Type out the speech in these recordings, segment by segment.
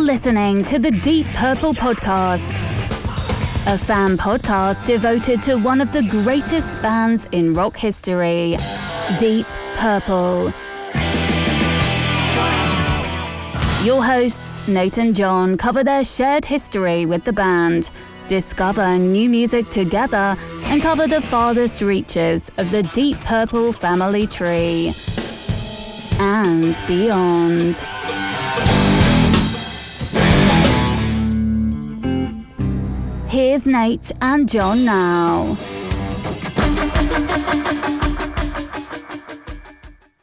listening to the Deep Purple Podcast, a fan podcast devoted to one of the greatest bands in rock history, Deep Purple. Your hosts, Nate and John, cover their shared history with the band, discover new music together, and cover the farthest reaches of the Deep Purple family tree and beyond. Here's Nate and John now.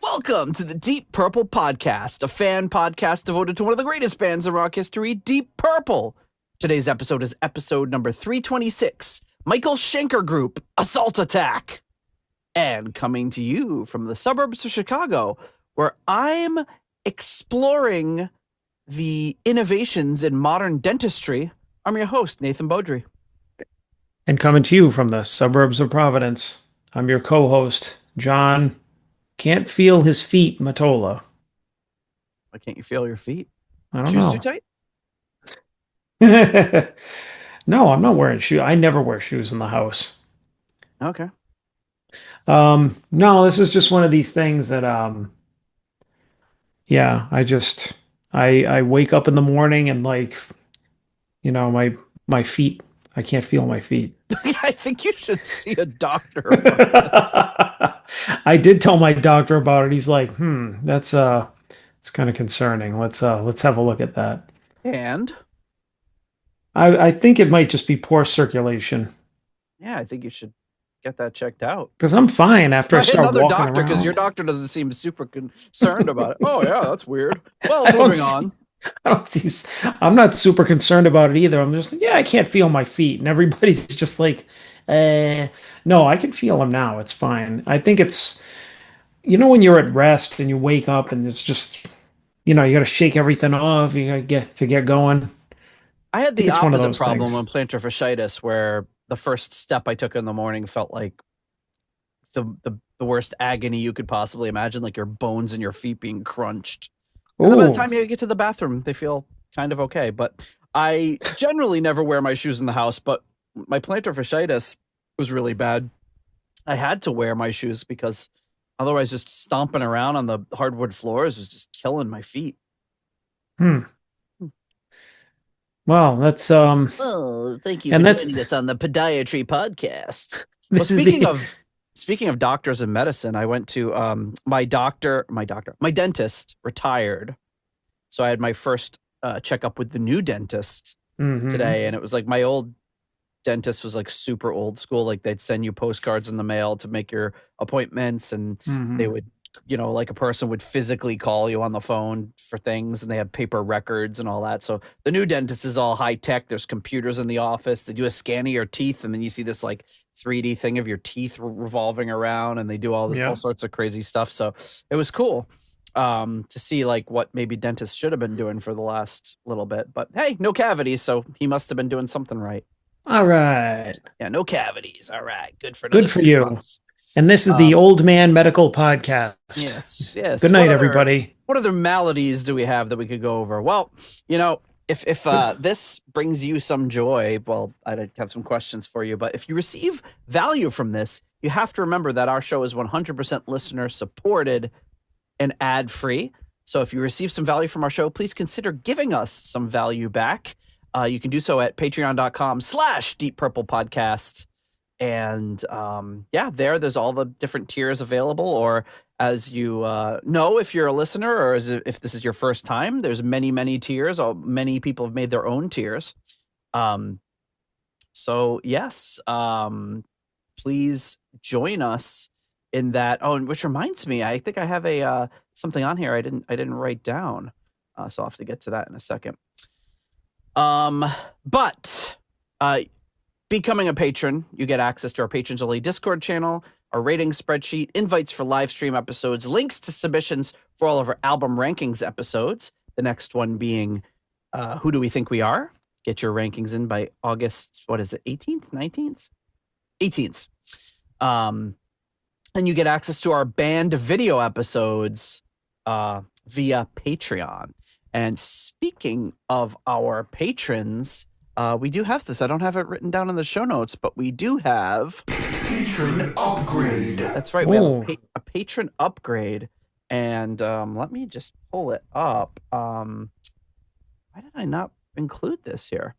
Welcome to the Deep Purple Podcast, a fan podcast devoted to one of the greatest bands in rock history, Deep Purple. Today's episode is episode number 326, Michael Schenker Group, Assault Attack. And coming to you from the suburbs of Chicago, where I'm exploring the innovations in modern dentistry, I'm your host, Nathan Beaudry. And coming to you from the suburbs of Providence, I'm your co-host, John. Can't feel his feet, Matola. Why can't you feel your feet? I don't Shoes know. too tight? No, I'm not wearing shoes. I never wear shoes in the house. Okay. No, this is just one of these things that, I wake up in the morning and my feet, I can't feel my feet. I think you should see a doctor about this. I did tell my doctor about it. He's like, it's kind of concerning. Let's have a look at that. And? I think it might just be poor circulation. Yeah, I think you should get that checked out. Because I'm fine after I start another walking doctor, because around. your doctor doesn't seem super concerned about it. Oh, yeah, that's weird. Well, moving on. I'm not super concerned about it either. I'm just like, I can't feel my feet. And everybody's just like, no, I can feel them now. It's fine. I think it's, when you're at rest and you wake up and it's just, you got to shake everything off. You got to get going. I had the opposite problem things. on plantar fasciitis, where the first step I took in the morning felt like the worst agony you could possibly imagine, like your bones and your feet being crunched. And then by the time you get to the bathroom, they feel kind of okay. But I generally never wear my shoes in the house, but my plantar fasciitis was really bad. I had to wear my shoes because otherwise just stomping around on the hardwood floors was just killing my feet. Well, that's Oh, thank you for joining us on the Podiatry Podcast. Well, speaking of doctors and medicine, I went to my dentist retired. So I had my first checkup with the new dentist today. And it was like my old dentist was like super old school. Like they'd send you postcards in the mail to make your appointments, and they would, like a person would physically call you on the phone for things, and they have paper records and all that. So the new dentist is all high tech. There's computers in the office. They do a scan of your teeth, and then you see this like 3D thing of your teeth revolving around, and they do all sorts of crazy stuff. So it was cool to see like what maybe dentists should have been doing for the last little bit. But hey, no cavities, so he must have been doing something right. All right. Yeah, no cavities. All right, good for you. Months. And this is the Old Man Medical Podcast. Yes. Good night, everybody. What other maladies do we have that we could go over? Well, if this brings you some joy, well, I'd have some questions for you. But if you receive value from this, you have to remember that our show is 100% listener supported and ad free. So if you receive some value from our show, please consider giving us some value back. You can do so at patreon.com/Deep Purple Podcast. And there's all the different tiers available. Or as you know, if you're a listener, or if this is your first time, there's many, many tiers. Many people have made their own tiers. So yes, please join us in that. Oh, and which reminds me, I think I have a something on here I didn't write down. So I'll have to get to that in a second. But becoming a patron, you get access to our patrons only Discord channel, our rating spreadsheet, invites for live stream episodes, links to submissions for all of our album rankings episodes. The next one being Who Do We Think We Are? Get your rankings in by August, 18th, 19th? 18th. And you get access to our band video episodes via Patreon. And speaking of our patrons, we do have this. I don't have it written down in the show notes, but we do have patron upgrade. That's right. We have a patron upgrade. And let me just pull it up. Why did I not include this here?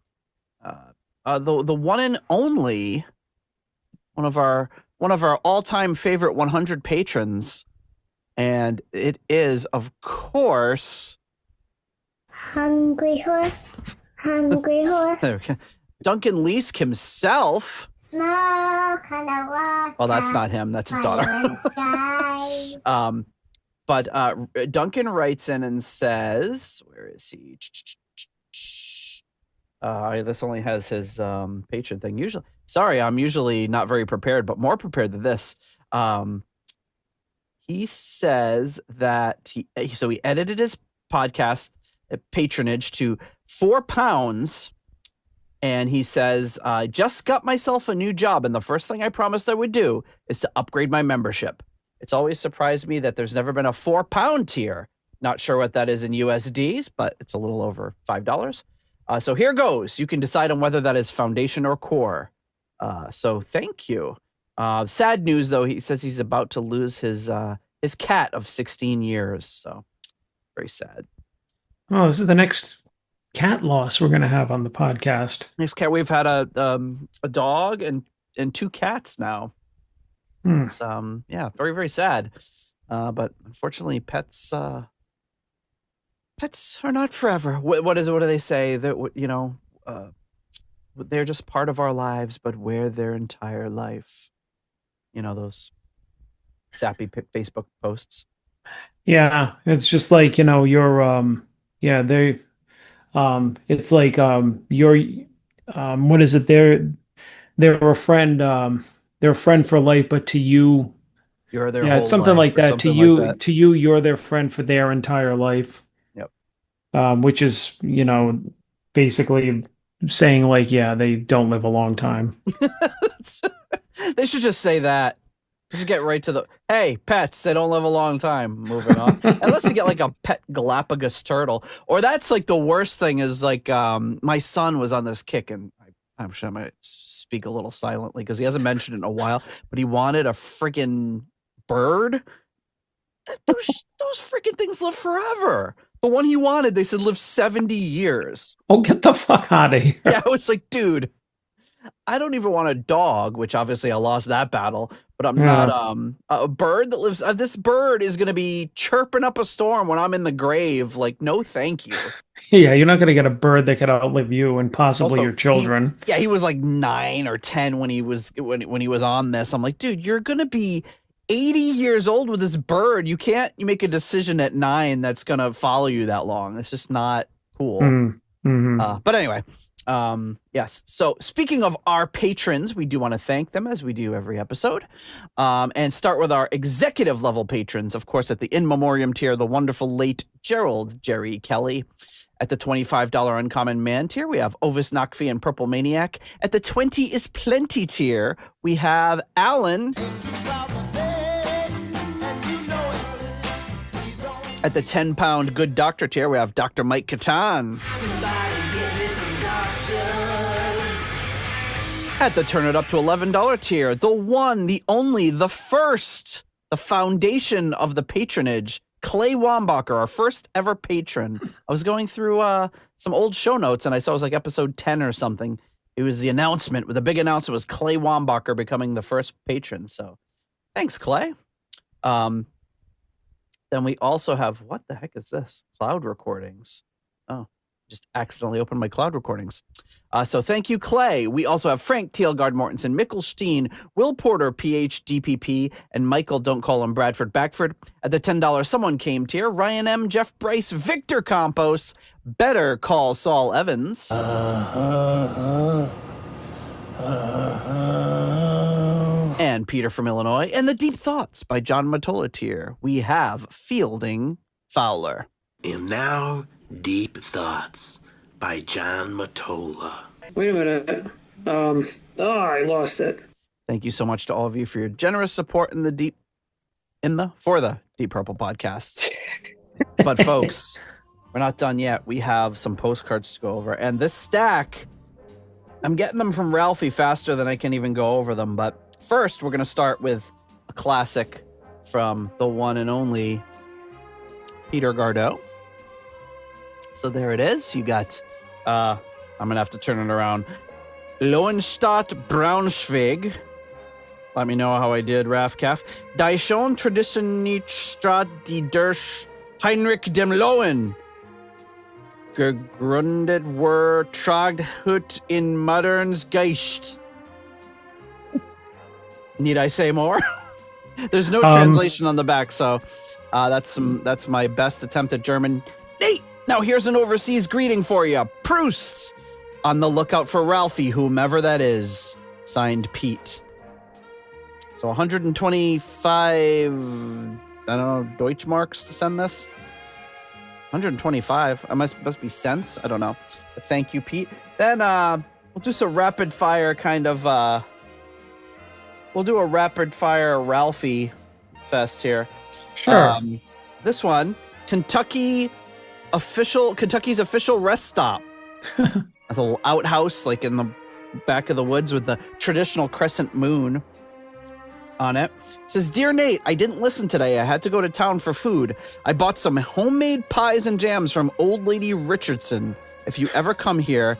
The one and only one of our all-time favorite 100 patrons, and it is, of course, Hungry Horse. Duncan Leask himself. Smoke on the water. Well, that's not him. That's his daughter. But Duncan writes in and says, where is he? This only has his patron thing. I'm usually not very prepared, but more prepared than this. He says that he edited his podcast patronage to £4. And he says, I just got myself a new job, and the first thing I promised I would do is to upgrade my membership. It's always surprised me that there's never been a £4 tier. Not sure what that is in USDs, but it's a little over $5. So here goes. You can decide on whether that is foundation or core. So thank you. Sad news, though. He says he's about to lose his cat of 16 years. So very sad. Oh, this is the next cat loss we're going to have on the podcast. Next cat. We've had a dog and 2 cats now. It's very, very sad. But unfortunately, pets are not forever. What do they say? That they're just part of our lives, but we're their entire life. Those sappy Facebook posts. Yeah, it's just like you're it's like you're what is it? They're a friend. They're a friend for life, but to you, you're their whole life. It's something like that. To you, you're their friend for their entire life. Yep. Which is, basically saying like, yeah, they don't live a long time. They should just say that. Just get right to hey, pets, they don't live a long time. Moving on. Unless you get like a pet Galapagos turtle. Or that's like the worst thing is like my son was on this kick, and I'm sure I might speak a little silently because he hasn't mentioned it in a while, but he wanted a freaking bird. Those freaking things live forever. The one he wanted, they said, lived 70 years. Oh, get the fuck out of here. Yeah, I was like, dude, I don't even want a dog, which obviously I lost that battle, but I'm not a bird that lives. This bird is going to be chirping up a storm when I'm in the grave. Like, no, thank you. Yeah, you're not going to get a bird that could outlive you and possibly your children. He was like 9 or 10 when he was on this. I'm like, dude, you're going to be 80 years old with this bird. You make a decision at 9 that's going to follow you that long. It's just not cool. Mm-hmm. But anyway, yes. So speaking of our patrons, we do want to thank them as we do every episode, and start with our executive level patrons. Of course, at the in memoriam tier, the wonderful late Gerald Jerry Kelly. At the $25 Uncommon Man tier, we have Ovis Nakfi and Purple Maniac. At the 20 is Plenty tier, we have Alan. At the 10-pound Good Doctor tier, we have Dr. Mike Catan. At the Turn It Up to $11 tier, the one, the only, the first, the foundation of the patronage, Clay Wambacher, our first ever patron. I was going through some old show notes, and I saw it was like episode 10 or something. It was the announcement. The big announcement was Clay Wambacher becoming the first patron. So thanks, Clay. Then we also have, what the heck is this? Cloud recordings. Oh, just accidentally opened my cloud recordings. So thank you, Clay. We also have Frank Teelgard Mortensen, Mikkel Steen, Will Porter, PhDPP, and Michael, don't call him Bradford Backford. At the $10 Someone Came tier, Ryan M., Jeff Bryce, Victor Campos, Better Call Saul Evans. And Peter from Illinois. And The Deep Thoughts by John Matola tier. We have Fielding Fowler. And now, Deep Thoughts by John Matola. Wait a minute. I lost it. Thank you so much to all of you for your generous support for the Deep Purple podcast. But folks, we're not done yet. We have some postcards to go over. And this stack, I'm getting them from Ralphie faster than I can even go over them. But first, we're going to start with a classic from the one and only Peter Gardot. So there it is. You got, I'm going to have to turn it around. Lohenstadt, Braunschweig. Let me know how I did, Rafkaf. Die schon Traditionstraat die durch Heinrich dem Lohen. Gegründet were tragt hut in moderns Geist. Need I say more? There's no translation on the back, so that's my best attempt at German. Nate, now here's an overseas greeting for you. Proust. On the lookout for Ralphie, whomever that is. Signed, Pete. So 125, I don't know, Deutschmarks to send this. 125. I must be cents. I don't know. But thank you, Pete. Then we'll do some rapid fire kind of. We'll do a rapid fire Ralphie fest here. Sure. This one, Kentucky's official rest stop. That's a little outhouse, like in the back of the woods with the traditional crescent moon on it. It says, Dear Nate, I didn't listen today. I had to go to town for food. I bought some homemade pies and jams from Old Lady Richardson. If you ever come here,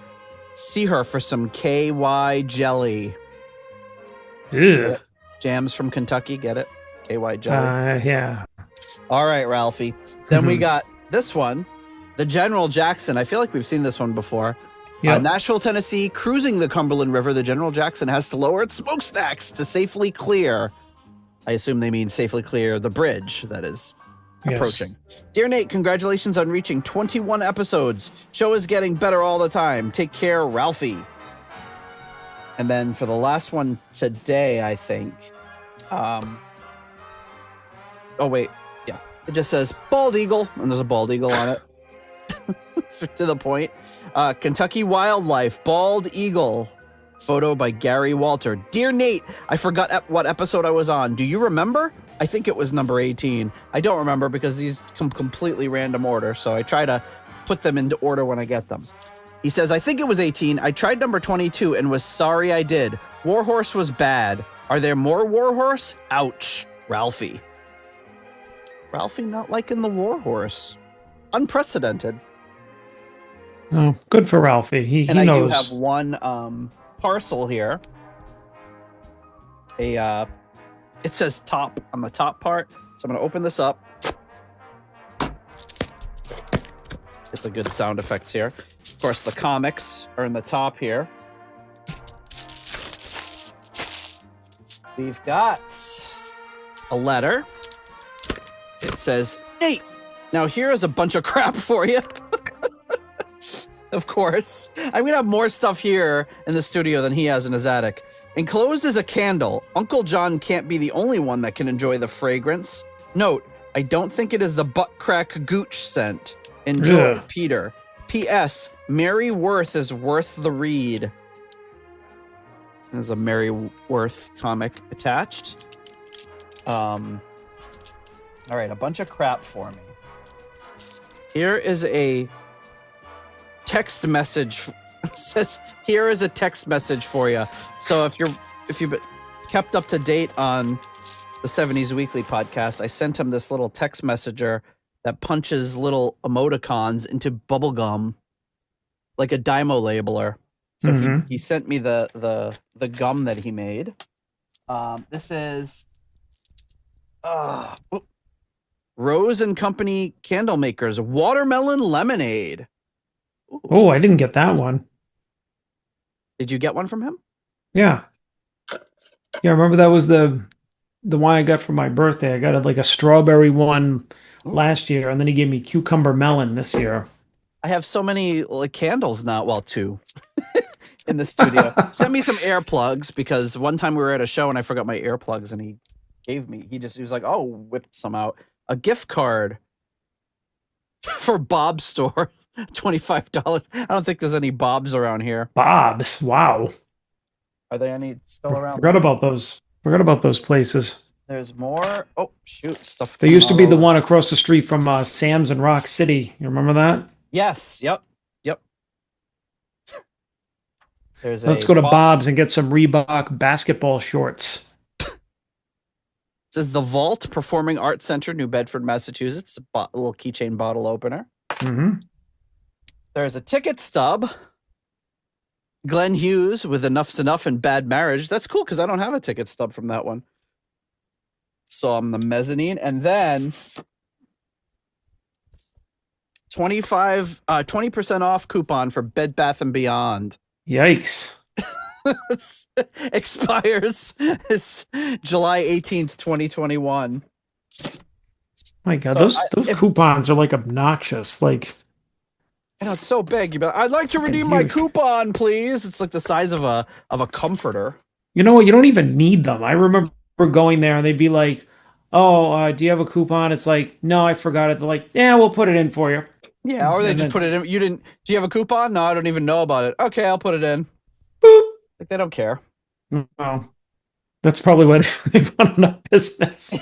see her for some KY jelly. Ew. Jams from Kentucky, get it? KY jelly. Yeah. All right, Ralphie. Then we got this one, the General Jackson. I feel like we've seen this one before. Yep. Nashville, Tennessee, cruising the Cumberland River, the General Jackson has to lower its smokestacks to safely clear. I assume they mean safely clear the bridge that is approaching. Dear Nate, congratulations on reaching 21 episodes. Show is getting better all the time. Take care, Ralphie. And then for the last one today, I think. Oh, wait. Yeah. It just says bald eagle, and there's a bald eagle on it. To the point. Kentucky Wildlife, bald eagle. Photo by Gary Walter. Dear Nate, I forgot what episode I was on. Do you remember? I think it was number 18. I don't remember because these come completely random order, so I try to put them into order when I get them. He says, I think it was 18. I tried number 22 and was sorry I did. Warhorse was bad. Are there more Warhorse? Ouch. Ralphie. Ralphie not liking the Warhorse. Unprecedented. Oh, good for Ralphie. He knows. And I do have one parcel here. It says top on the top part. So I'm going to open this up. Get the good sound effects here. Of course, the comics are in the top here. We've got a letter. It says, Nate, now here is a bunch of crap for you. Of course. I'm going to have more stuff here in the studio than he has in his attic. Enclosed is a candle. Uncle John can't be the only one that can enjoy the fragrance. Note, I don't think it is the butt crack gooch scent. Enjoy, Ugh. Peter. P.S. Mary Worth is worth the read. There's a Mary Worth comic attached. All right, a bunch of crap for me. Here is a text message. It says, here is a text message for you. So if you've kept up to date on the 70s Weekly podcast, I sent him this little text messenger that punches little emoticons into bubblegum like a Dymo labeler. So he sent me the gum that he made. This is Rose and Company Candle Makers Watermelon Lemonade. Ooh. Oh, I didn't get that one. Did you get one from him? Yeah. Yeah, I remember that was the one I got for my birthday. I got like a strawberry one last year, and then he gave me cucumber melon this year. I have so many candles now. Well, two in the studio. Send me some earplugs because one time we were at a show and I forgot my earplugs and he was like, oh, whipped some out. A gift card for Bob's store. $25. I don't think there's any Bob's around here. Bob's. Wow. Are there any still around? Forgot about those places. There's more. Oh, shoot. Stuff. There used to be the one across the street from Sam's in Rock City. You remember that? Yes. Yep. Let's go to Bob's and get some Reebok basketball shorts. It says The Vault Performing Arts Center, New Bedford, Massachusetts. A little keychain bottle opener. Mm-hmm. There's a ticket stub. Glenn Hughes with Enough's Enough and Bad Marriage. That's cool because I don't have a ticket stub from that one. So I'm the mezzanine. And then 20% off coupon for Bed Bath & Beyond. Yikes. Expires July 18th, 2021. My God, those coupons are like obnoxious. Like, I know, it's so big. You'd be like, I'd like to redeem my coupon, please. It's like the size of a comforter. You know what? You don't even need them. I remember going there and they'd be like, "Oh, do you have a coupon?" It's like, "No, I forgot it." They're like, "Yeah, we'll put it in for you." Yeah, or they just put it in. You didn't. Do you have a coupon? No, I don't even know about it. Okay, I'll put it in. Boop. Like they don't care. No, that's probably what they run a business.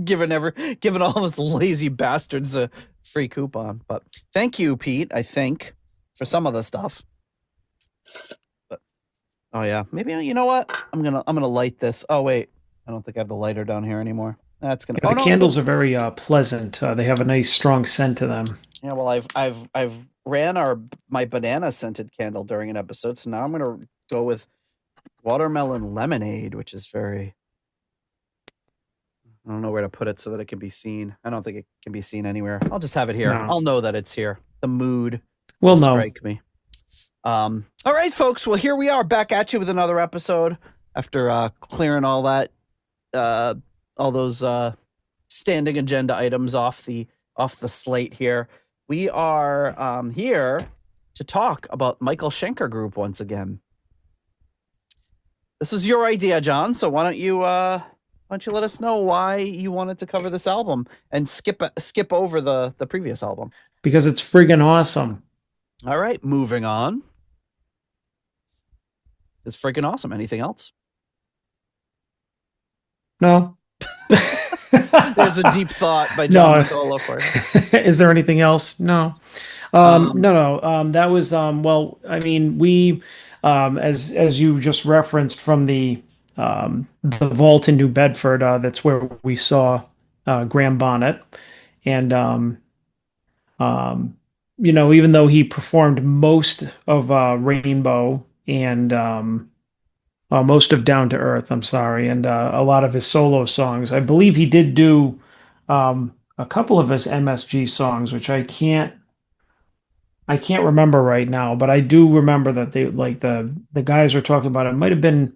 Giving all those lazy bastards a free coupon. But thank you, Pete. I think for some of the stuff. But oh yeah, maybe you know what? I'm gonna light this. Oh wait, I don't think I have the lighter down here anymore. That's gonna. Yeah, the candles are very pleasant. They have a nice strong scent to them. Yeah, well, I've ran my banana scented candle during an episode, so now I'm gonna go with watermelon lemonade, which is very. I don't know where to put it so that it can be seen. I don't think it can be seen anywhere. I'll just have it here. No. I'll know that it's here. The mood will strike me. All right, folks. Well, here we are back at you with another episode after clearing all that, all those standing agenda items off the slate here. We are here to talk about Michael Schenker Group once again. This was your idea, John. So why don't you let us know why you wanted to cover this album and skip over the previous album? Because it's friggin' awesome. All right, moving on. It's friggin' awesome. Anything else? No. There's a deep thought by John Mottola for you. Is there anything else? No. No. That was well, I mean, we as you just referenced from the vault in New Bedford, that's where we saw Graham Bonnet. And you know, even though he performed most of Rainbow and most of Down to Earth, I'm sorry, and a lot of his solo songs, I believe he did do a couple of his MSG songs, which I can't remember right now, but I do remember that they like the guys were talking about it. It might have been,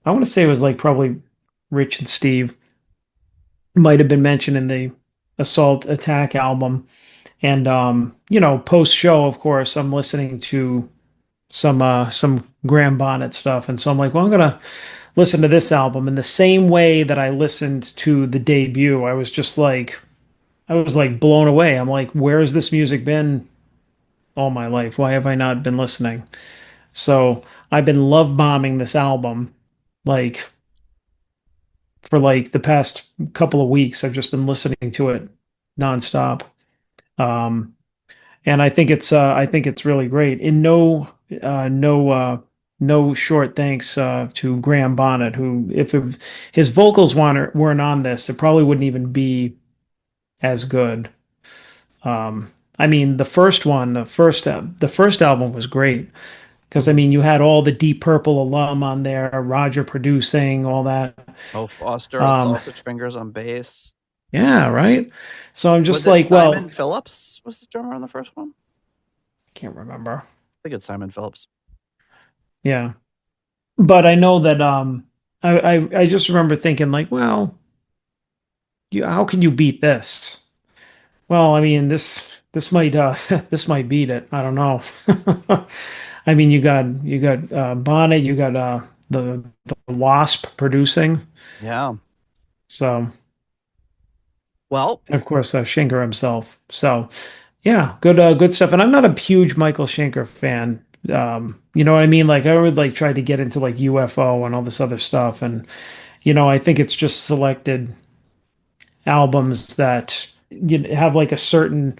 I want to say it was like probably Rich and Steve might have been mentioned in the Assault Attack album. And you know, post show, of course, I'm listening to some Graham Bonnet stuff, and so I'm like, well, I'm gonna listen to this album in the same way that I listened to the debut. I was like blown away. I'm like, where has this music been all my life? Why have I not been listening? So I've been love bombing this album, like for like the past couple of weeks. I've just been listening to it nonstop. And I think it's really great. In no short thanks to Graham Bonnet, who if his vocals weren't on this, it probably wouldn't even be as good. I mean, the first album was great because I mean you had all the Deep Purple alum on there, Roger producing, all that. Oh, Foster, Sausage Fingers on bass. Yeah, right. So I'm just like, Simon Phillips was the drummer on the first one. Can't remember. I think it's Simon Phillips. Yeah, but I know that I just remember thinking like, well, how can you beat this? Well, I mean this might this might beat it. I don't know. I mean you got Bonnet, you got the Wasp producing. Yeah. So. Well, and of course, Schenker himself. So, yeah, good stuff. And I'm not a huge Michael Schenker fan. You know what I mean? Like I would like try to get into like UFO and all this other stuff, and I think it's just selected albums that have like a certain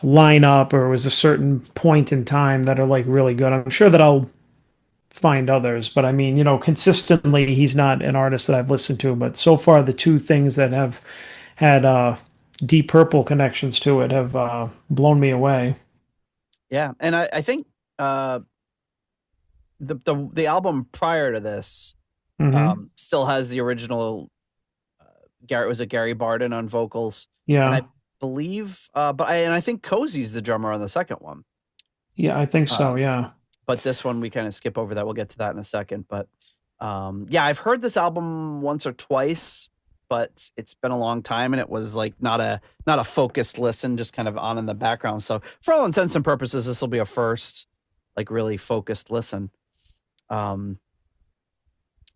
lineup or was a certain point in time that are like really good. I'm sure that I'll find others, but I mean, consistently he's not an artist that I've listened to, but so far the two things that have had Deep Purple connections to it have blown me away. Yeah, and I think the album prior to this still has the original Gary Barden on vocals. Yeah. And I believe I think Cozy's the drummer on the second one. Yeah, I think so, yeah. But this one we kind of skip over that. We'll get to that in a second. But yeah, I've heard this album once or twice, but it's been a long time and it was like not a focused listen, just kind of on in the background. So for all intents and purposes, this will be a first like really focused listen.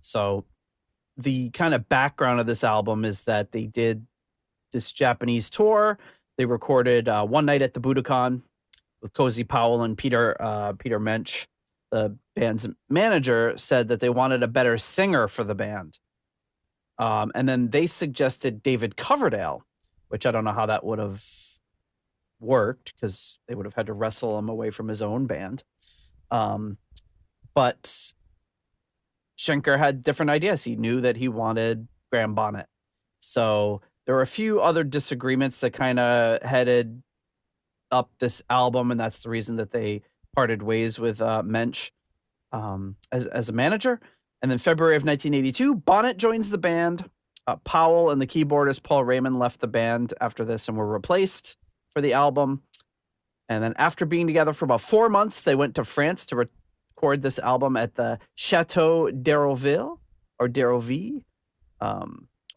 So the kind of background of this album is that they did this Japanese tour. They recorded One Night at the Budokan with Cozy Powell and Peter Mensch. The band's manager said that they wanted a better singer for the band. And then they suggested David Coverdale, which I don't know how that would have worked because they would have had to wrestle him away from his own band. But Schenker had different ideas. He knew that he wanted Graham Bonnet. So there were a few other disagreements that kind of headed up this album, and that's the reason that they parted ways with Mensch as a manager. And then February of 1982, Bonnet joins the band. Powell and the keyboardist Paul Raymond left the band after this and were replaced for the album. And then after being together for about 4 months, they went to France to record this album at the Chateau d'Hérouville, or d'Hérouville,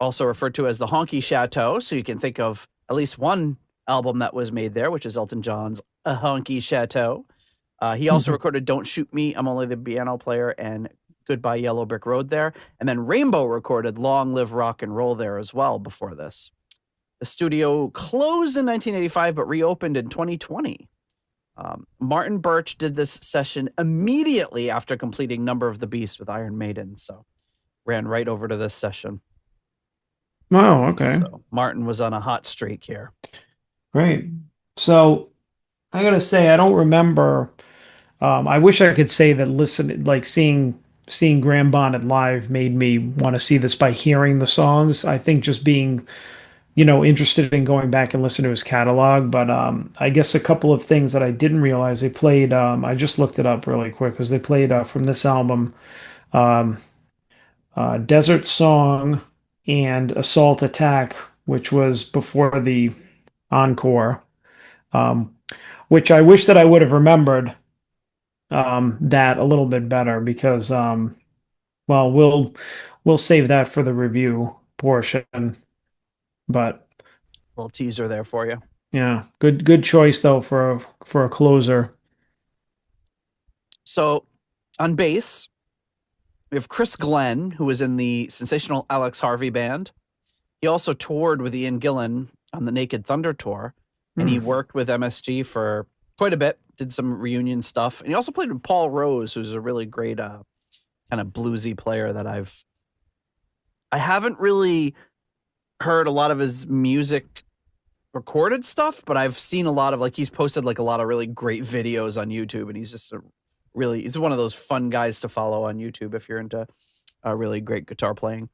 also referred to as the Honky Chateau. So you can think of at least one album that was made there, which is Elton John's A Honky Chateau. He also recorded Don't Shoot Me, I'm Only the Piano Player, and Goodbye Yellow Brick Road there. And then Rainbow recorded Long Live Rock and Roll there as well before this. The studio closed in 1985, but reopened in 2020. Martin Birch did this session immediately after completing Number of the Beast with Iron Maiden. So ran right over to this session. Oh, okay. So Martin was on a hot streak here. Great. So I gotta say, I don't remember. I wish I could say that seeing Graham Bonnet live made me want to see this by hearing the songs. I think just being, interested in going back and listening to his catalog. But I guess a couple of things that I didn't realize they played. I just looked it up really quick because they played from this album, Desert Song and Assault Attack, which was before the encore, which I wish that I would have remembered that a little bit better because, well, we'll save that for the review portion. But a little teaser there for you. Yeah, good choice though for a closer. So on bass, we have Chris Glenn, who was in the sensational Alex Harvey band. He also toured with Ian Gillan on the Naked Thunder tour, and he worked with MSG for quite a bit, did some reunion stuff. And he also played with Paul Rose, who's a really great kind of bluesy player that I haven't really heard a lot of his music recorded stuff, but I've seen a lot of he's posted a lot of really great videos on YouTube, and he's just he's one of those fun guys to follow on YouTube if you're into really great guitar playing.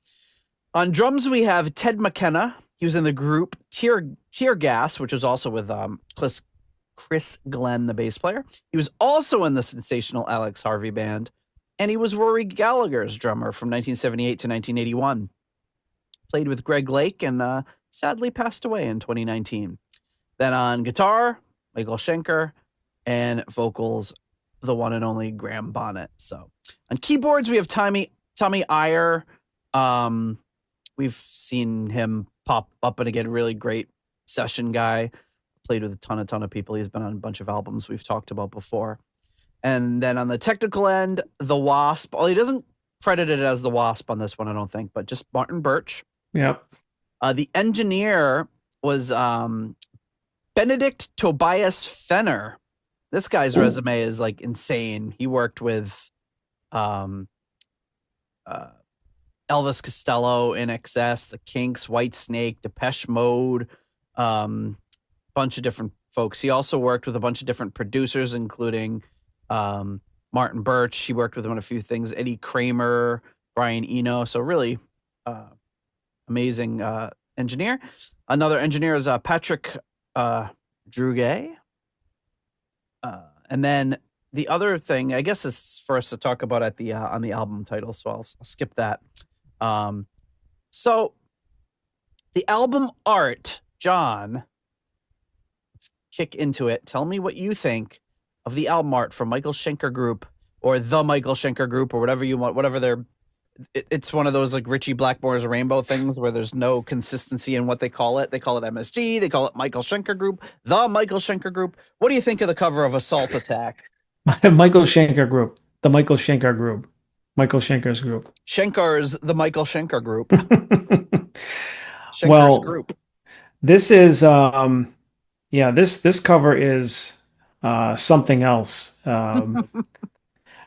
On drums, we have Ted McKenna. He was in the group Tear Gas, which was also with Chris Glenn, the bass player. He was also in the sensational Alex Harvey band, and he was Rory Gallagher's drummer from 1978 to 1981. Played with Greg Lake and sadly passed away in 2019. Then on guitar, Michael Schenker, and vocals, the one and only Graham Bonnet. So on keyboards, we have Tommy Iyer. We've seen him pop up and again, really great session guy. Played with a ton of people. He's been on a bunch of albums we've talked about before. And then on the technical end, the Wasp. Well, he doesn't credit it as the Wasp on this one, I don't think, but just Martin Birch. Yep. The engineer was Benedict Tobias Fenner. This guy's resume is insane. He worked with Elvis Costello, In Excess, The Kinks, White Snake, Depeche Mode, bunch of different folks. He also worked with a bunch of different producers, including Martin Birch. He worked with him on a few things. Eddie Kramer, Brian Eno. So really amazing engineer. Another engineer is Patrick Druget. And then the other thing, I guess, is for us to talk about at the on the album title. So I'll skip that. So the album art, John, let's kick into it. Tell me what you think of the album art from Michael Schenker Group, or the Michael Schenker Group, or whatever you want, whatever they're. It's one of those like Richie Blackmore's Rainbow things where there's no consistency in what they call it. They call it MSG. They call it Michael Schenker Group, the Michael Schenker Group. What do you think of the cover of Assault Attack? Michael Schenker Group, the Michael Schenker Group, Michael Schenker's group. Schenker's the Michael Schenker Group. Schenker's group. This is this cover is something else.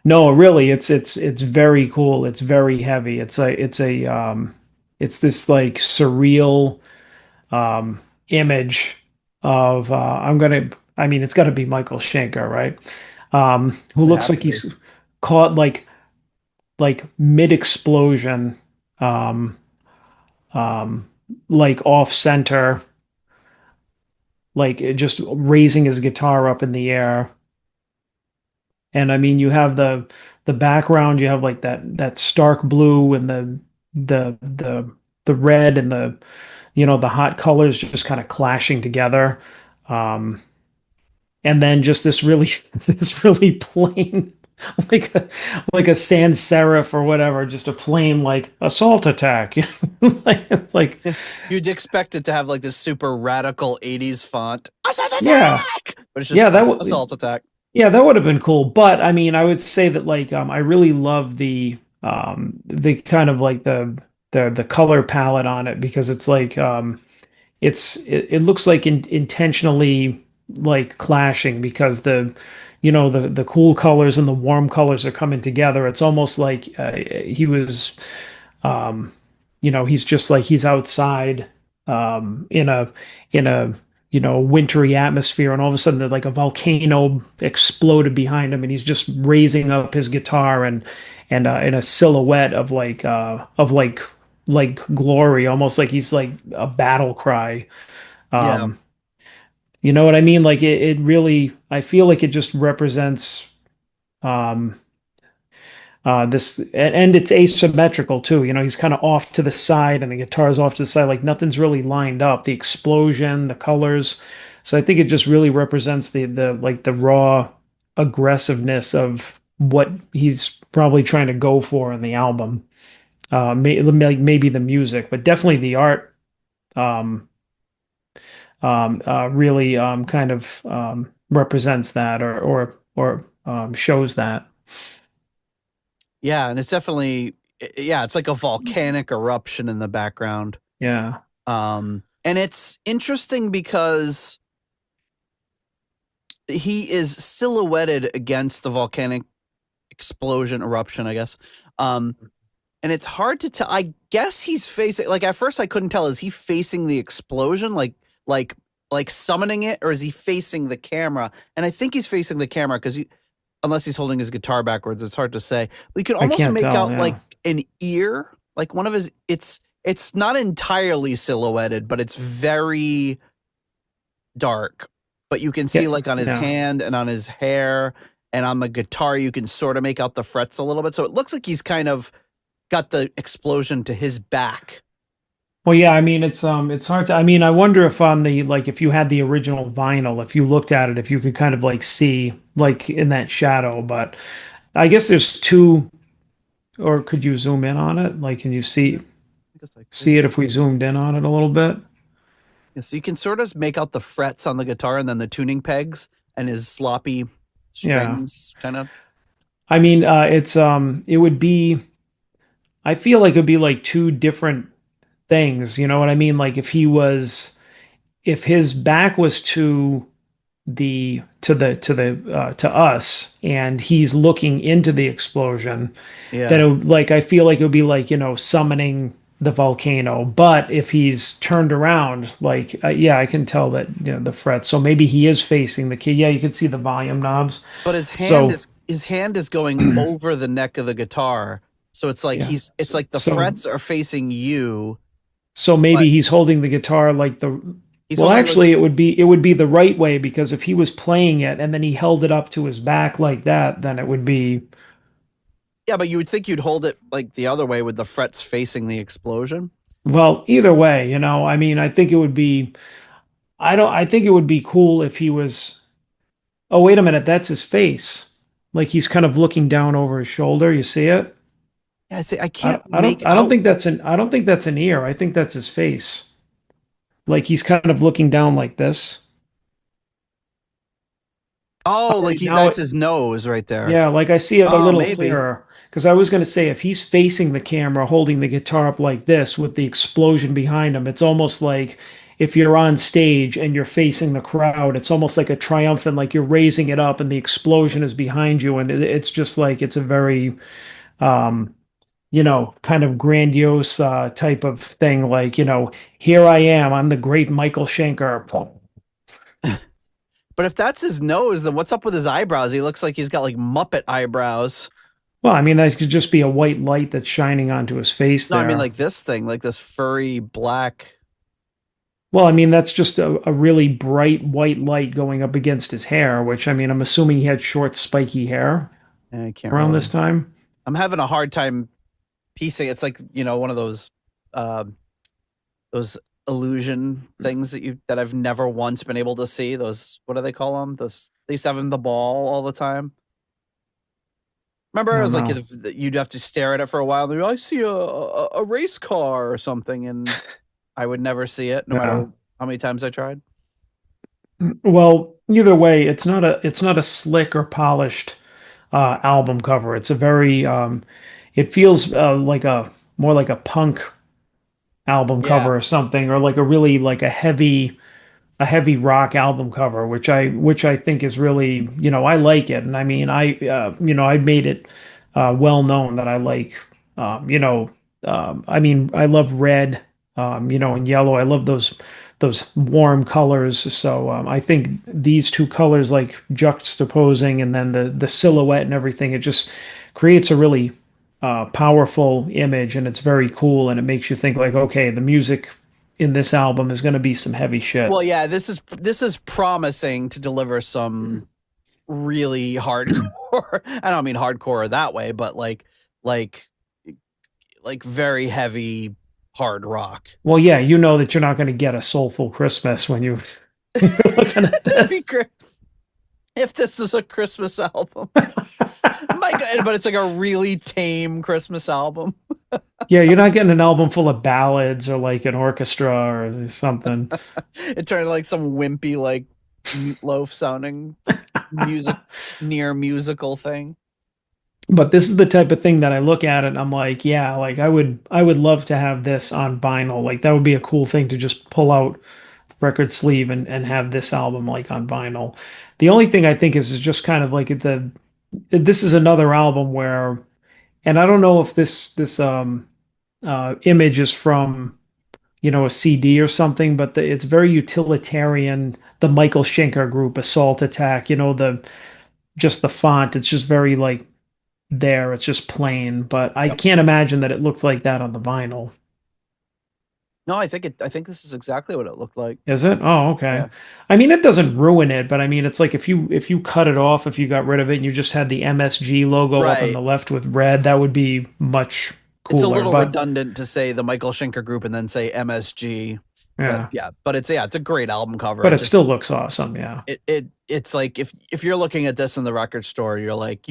No, really, it's very cool. It's very heavy. It's this like surreal image of it's got to be Michael Schenker, right? Who looks like he's caught like mid-explosion, like off center, like just raising his guitar up in the air. And I mean, you have the background, you have like that stark blue and the red and the the hot colors just kind of clashing together. And then just this really plain like a sans serif or whatever, just a plain like Assault Attack. like you'd expect it to have like this super radical 80s font. Assault Attack! Yeah. But it's just Assault Attack. Yeah, that would have been cool. But I mean, I would say that like I really love the kind of like the color palette on it, because it's like it looks like intentionally like clashing, because the cool colors and the warm colors are coming together. It's almost like he was he's just like he's outside in a wintry atmosphere, and all of a sudden like a volcano exploded behind him, and he's just raising up his guitar and in a silhouette of like glory, almost like he's like a battle cry. You know what I mean? Like it really, I feel like it just represents this, and it's asymmetrical too. He's kind of off to the side and the guitar's off to the side, like nothing's really lined up. The explosion, the colors. So I think it just really represents the like the raw aggressiveness of what he's probably trying to go for in the album. Maybe the music, but definitely the art really kind of represents that, or shows that. Yeah, and it's definitely, it's like a volcanic eruption in the background. Yeah. And it's interesting because he is silhouetted against the volcanic explosion, eruption, I guess. And it's hard to tell. I guess he's facing, like at first I couldn't tell, is he facing the explosion, like summoning it, or is he facing the camera? And I think he's facing the camera, because unless he's holding his guitar backwards, it's hard to say. We can almost make out like an ear, like one of his. It's not entirely silhouetted, but it's very dark. But you can see like on his hand and on his hair and on the guitar, you can sort of make out the frets a little bit. So it looks like he's kind of got the explosion to his back. Well, yeah, I mean, it's hard to, I mean, I wonder if on the, like, if you had the original vinyl, if you looked at it, if you could kind of like see, like in that shadow, but I guess there's two, or could you zoom in on it? Like, can you see it if we zoomed in on it a little bit? Yeah, so you can sort of make out the frets on the guitar and then the tuning pegs and his sloppy strings kind of. I mean, it would be, I feel like it would be like two different things, you know what I mean? Like if his back was to to us, and he's looking into the explosion, then Yeah. like I feel like it would be like, summoning the volcano. But if he's turned around, like yeah, I can tell that, the frets. So maybe he is facing the key. Yeah, you can see the volume knobs. But So his hand is going over the neck of the guitar. So it's like yeah. it's like the So frets are facing you, so but maybe he's holding the guitar like the he's well, holding like actually it would be the right way, because if he was playing it and then he held it up to his back like that, then it would be. yeah, but you would think you'd hold it like the other way with the frets facing the explosion. Well, either way, I mean, I think it would be. I think it would be cool if he was. Oh, wait a minute, that's his face. Like he's kind of looking down over his shoulder. You see it? Yeah, see, I I, can't I make don't. I don't out. think that's an. I don't think that's an ear. I think that's his face. Like he's kind of looking down like this. Oh, All like right, now that's it. his nose right there. Yeah, like I see it a Oh, little maybe. clearer. Because I was going to say, if he's facing the camera, holding the guitar up like this with the explosion behind him, it's almost like if you're on stage and you're facing the crowd, it's almost like a triumphant, like you're raising it up and the explosion is behind you. And it's just like, it's a very, um, kind of grandiose type of thing. Like, here I am, I'm the great Michael Schenker. But if that's his nose, then what's up with his eyebrows? He looks like he's got like Muppet eyebrows. Well, I mean, that could just be a white light that's shining onto his face No, I mean there. like this thing, like this furry black. Well, I mean, that's just a really bright white light going up against his hair, which, I mean, I'm assuming he had short, spiky hair I can't around really. this time. I'm having a hard time piecing. It's like, one of those illusion things that I've never once been able to see. Those, what do they call them? Those they used to have in the ball all the time. I Remember, it don't was like know. you'd have to stare at it for a while. And I see a race car or something, and I would never see it, no Yeah. matter how many times I tried. Well, either way, it's not a slick or polished album cover. It's a very it feels like a more like a punk album Yeah, cover or something, or like a really like a heavy rock album cover, which I think is really, I like it. And I mean, I made it well known that I like, I mean, I love red, and yellow. I love those warm colors. So I think these two colors, like juxtaposing, and then the silhouette and everything, it just creates a really powerful image, and it's very cool, and it makes you think like, okay, the music in this album is going to be some heavy shit. well, yeah, this is promising to deliver some really hardcore. I don't mean hardcore that way, but like very heavy hard rock. Well, yeah, you know that you're not going to get a soulful Christmas when you're looking at That'd be this. great if this is a Christmas album. My God, but it's like a really tame Christmas album. Yeah, you're not getting an album full of ballads or like an orchestra or something. It turned like some wimpy, like meatloaf sounding near musical thing. But this is the type of thing that I look at it and I'm like, yeah, like I would love to have this on vinyl. Like that would be a cool thing to just pull out record sleeve and have this album like on vinyl. The only thing I think is just kind of like this is another album where, and I don't know if this image is from, a CD or something, but it's very utilitarian. The Michael Schenker Group, Assault Attack, just the font. It's just very like there. It's just plain, but I Yep. can't imagine that it looked like that on the vinyl. No, I think this is exactly what it looked like. Is it? Oh, okay. Yeah. I mean, it doesn't ruin it, but I mean, it's like if you cut it off, if you got rid of it and you just had the MSG logo up on Right. the left with red, that would be much It's a cooler. little But redundant to say the Michael Schenker Group and then say MSG. But yeah, it's a great album cover. but It it just still looks awesome. Yeah. it's like if you're looking at this in the record store, you're like,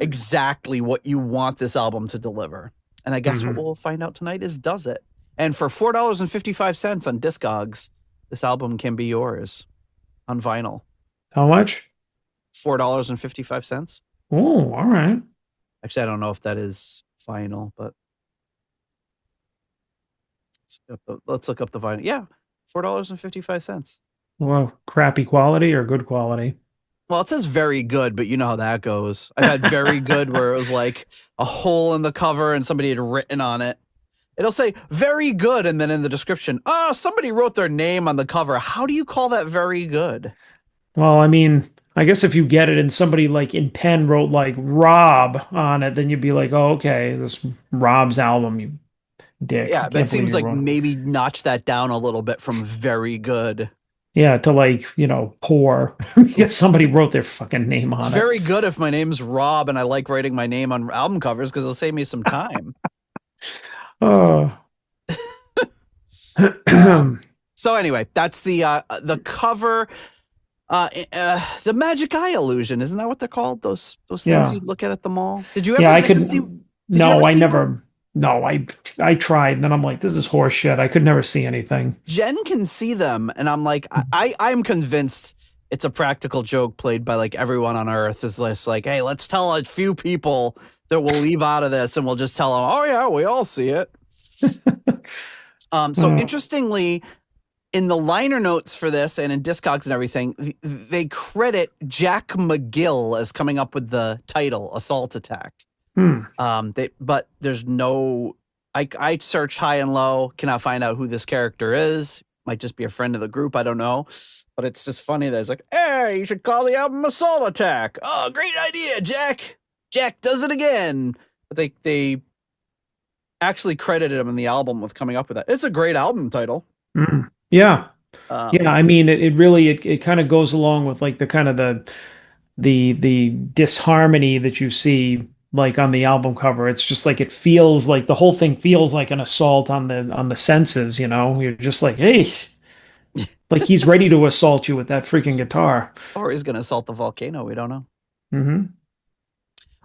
exactly what you want this album to deliver. And I guess what Mhm. we'll find out tonight is does it. And for $4.55 on Discogs, this album can be yours on vinyl. How much? $4.55. Oh, all right. Actually, I don't know if that is final, but let's look up the vinyl. Yeah, $4.55. Well, crappy quality or good quality? Well, it says very good, but you know how that goes. I've had very good where it was like a hole in the cover and somebody had written on it. It'll say very good, and then in the description, somebody wrote their name on the cover. How do you call that very good? Well, I mean, I guess if you get it and somebody like in pen wrote like Rob on it, then you'd be like, oh, okay, this Rob's album, you dick. I Yeah, but it can't believe seems you like wrote it. maybe notch that down a little bit from very good. Yeah, to like, poor. Because somebody wrote their fucking name It's on it. very good if my name's Rob and I like writing my name on album covers because it'll save me some time. Oh. So anyway, that's the cover. The magic eye illusion, isn't that what they're called? Those things Yeah. you look at the mall. Did you ever Yeah, I get to could. see? No, I never. No, I tried, and then I'm like, this is horse shit. I could never see anything. Jen can see them, and I'm like, I'm convinced it's a practical joke played by like everyone on Earth. Is this like, hey, let's tell a few people that we'll leave out of this, and we'll just tell them, oh yeah, we all see it. So interestingly, in the liner notes for this and in Discogs and everything, they credit Jack McGill as coming up with the title Assault Attack. But there's no, I searched high and low, cannot find out who this character is. Might just be a friend of the group, I don't know. But it's just funny that it's like, hey, you should call the album Assault Attack. Oh, great idea, Jack. Jack does it again. But they actually credited him in the album with coming up with that. It's a great album title. Yeah. Yeah, I mean, it really it kind of goes along with like the kind of the disharmony that you see like on the album cover. It's just like it feels like the whole thing feels like an assault on the senses, You're just like, hey, like he's ready to assault you with that freaking guitar. Or he's gonna assault the volcano, we don't know. Mm-hmm.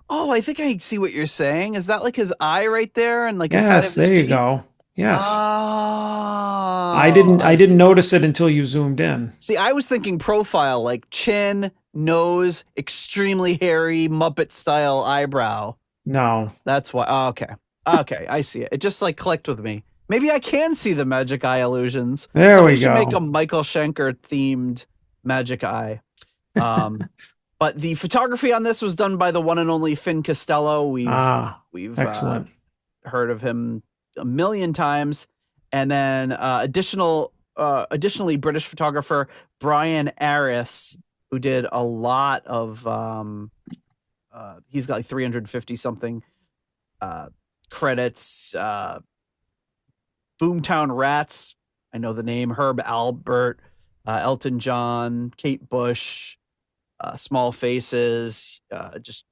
Oh, I think I see what you're saying. Is that like his eye right there and like Yes, there you go. Yes. Oh, I didn't notice it until you zoomed in. See, I was thinking profile, like chin, nose, extremely hairy, Muppet style eyebrow. No. That's why. Oh, okay. Okay, I see it. It just like clicked with me. Maybe I can see the magic eye illusions. There we should go. Make a Michael Schenker themed magic eye. But the photography on this was done by the one and only Finn Costello. We've excellent. Heard of him a million times. And then additionally, British photographer Brian Aris, who did a lot of he's got like 350 something credits. Boomtown Rats, I know the name. Herb Albert, Elton John, Kate Bush, Small Faces. Just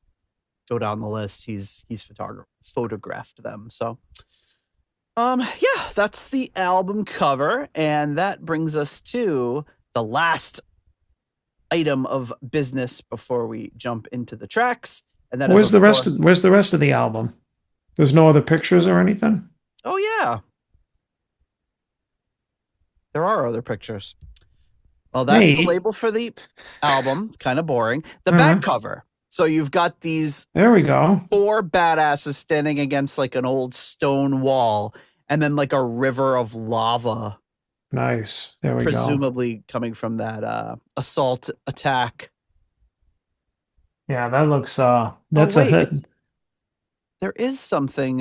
go down the list. He's photographed them. So yeah, that's the album cover, and that brings us to the last item of business before we jump into the tracks. And that where's the rest of the album? There's no other pictures or anything? Oh yeah. There are other pictures. Well, that's the label for the album. Kind of boring. The back cover. So you've got these. There we go. 4 badasses standing against like an old stone wall, and then like a river of lava. Nice. There we go. Presumably coming from that assault attack. Yeah, that looks. That's a hit. There is something.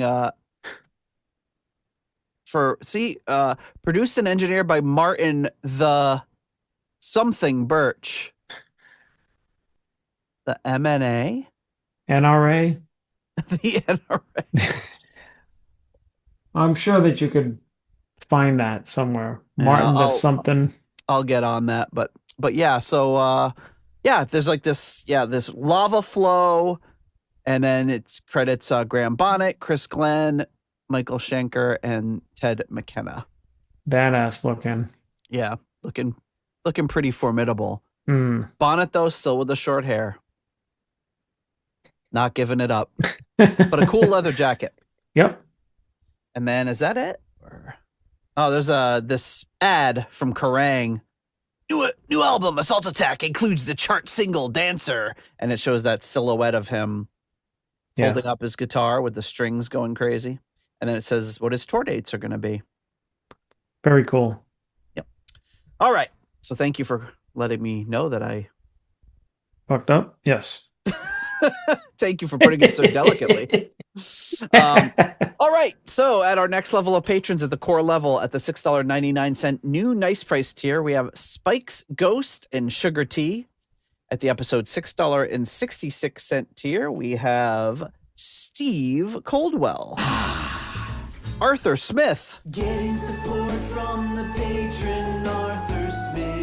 Produced and engineered by Martin the something Birch. The MNA? NRA? The NRA. I'm sure that you could find that somewhere. Martin the something. I'll get on that, but yeah, so there's like this lava flow, and then it's credits Graham Bonnet, Chris Glenn, Michael Schenker, and Ted McKenna. Badass looking. Yeah, looking pretty formidable. Mm. Bonnet, though, still with the short hair. Not giving it up. But a cool leather jacket. Yep. And then, is that it? Oh, there's this ad from Kerrang! New album, Assault Attack, includes the chart single Dancer. And it shows that silhouette of him holding up his guitar with the strings going crazy. And then it says what his tour dates are going to be. Very cool. Yep. All right. So thank you for letting me know that I fucked up. Yes. Thank you for putting it so delicately. All right. So at our next level of patrons, at the core level, at the $6.99 new nice price tier, we have Spike's Ghost and Sugar Tea. At the episode $6.66 tier, we have Steve Coldwell. Arthur Smith. Getting support from the patron Arthur Smith.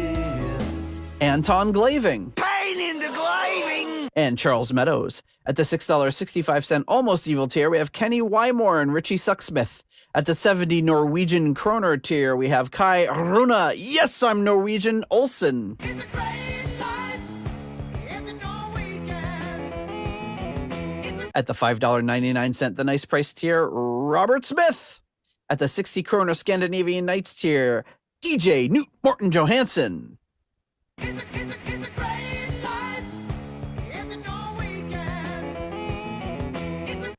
Anton Glaving. Pain in the glaving. And Charles Meadows. At the $6.65 almost evil tier, we have Kenny Wymore and Richie Sucksmith. At the 70 Norwegian kroner tier, we have Kai Runa. Yes, I'm Norwegian. Olsen. At the $5.99 the nice price tier, Robert Smith. At the 60 kroner Scandinavian Nights tier, DJ Newt Morton Johansson.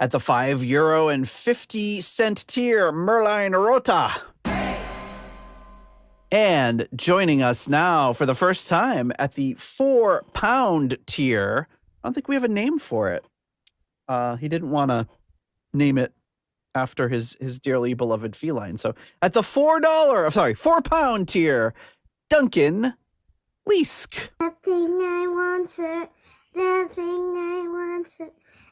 At the €5.50 tier, Merlin Rota. And joining us now for the first time at the £4 tier, I don't think we have a name for it. He didn't want to name it after his dearly beloved feline. So at the £4 tier, Duncan Leask. That thing I want, sir. That thing I want, sir.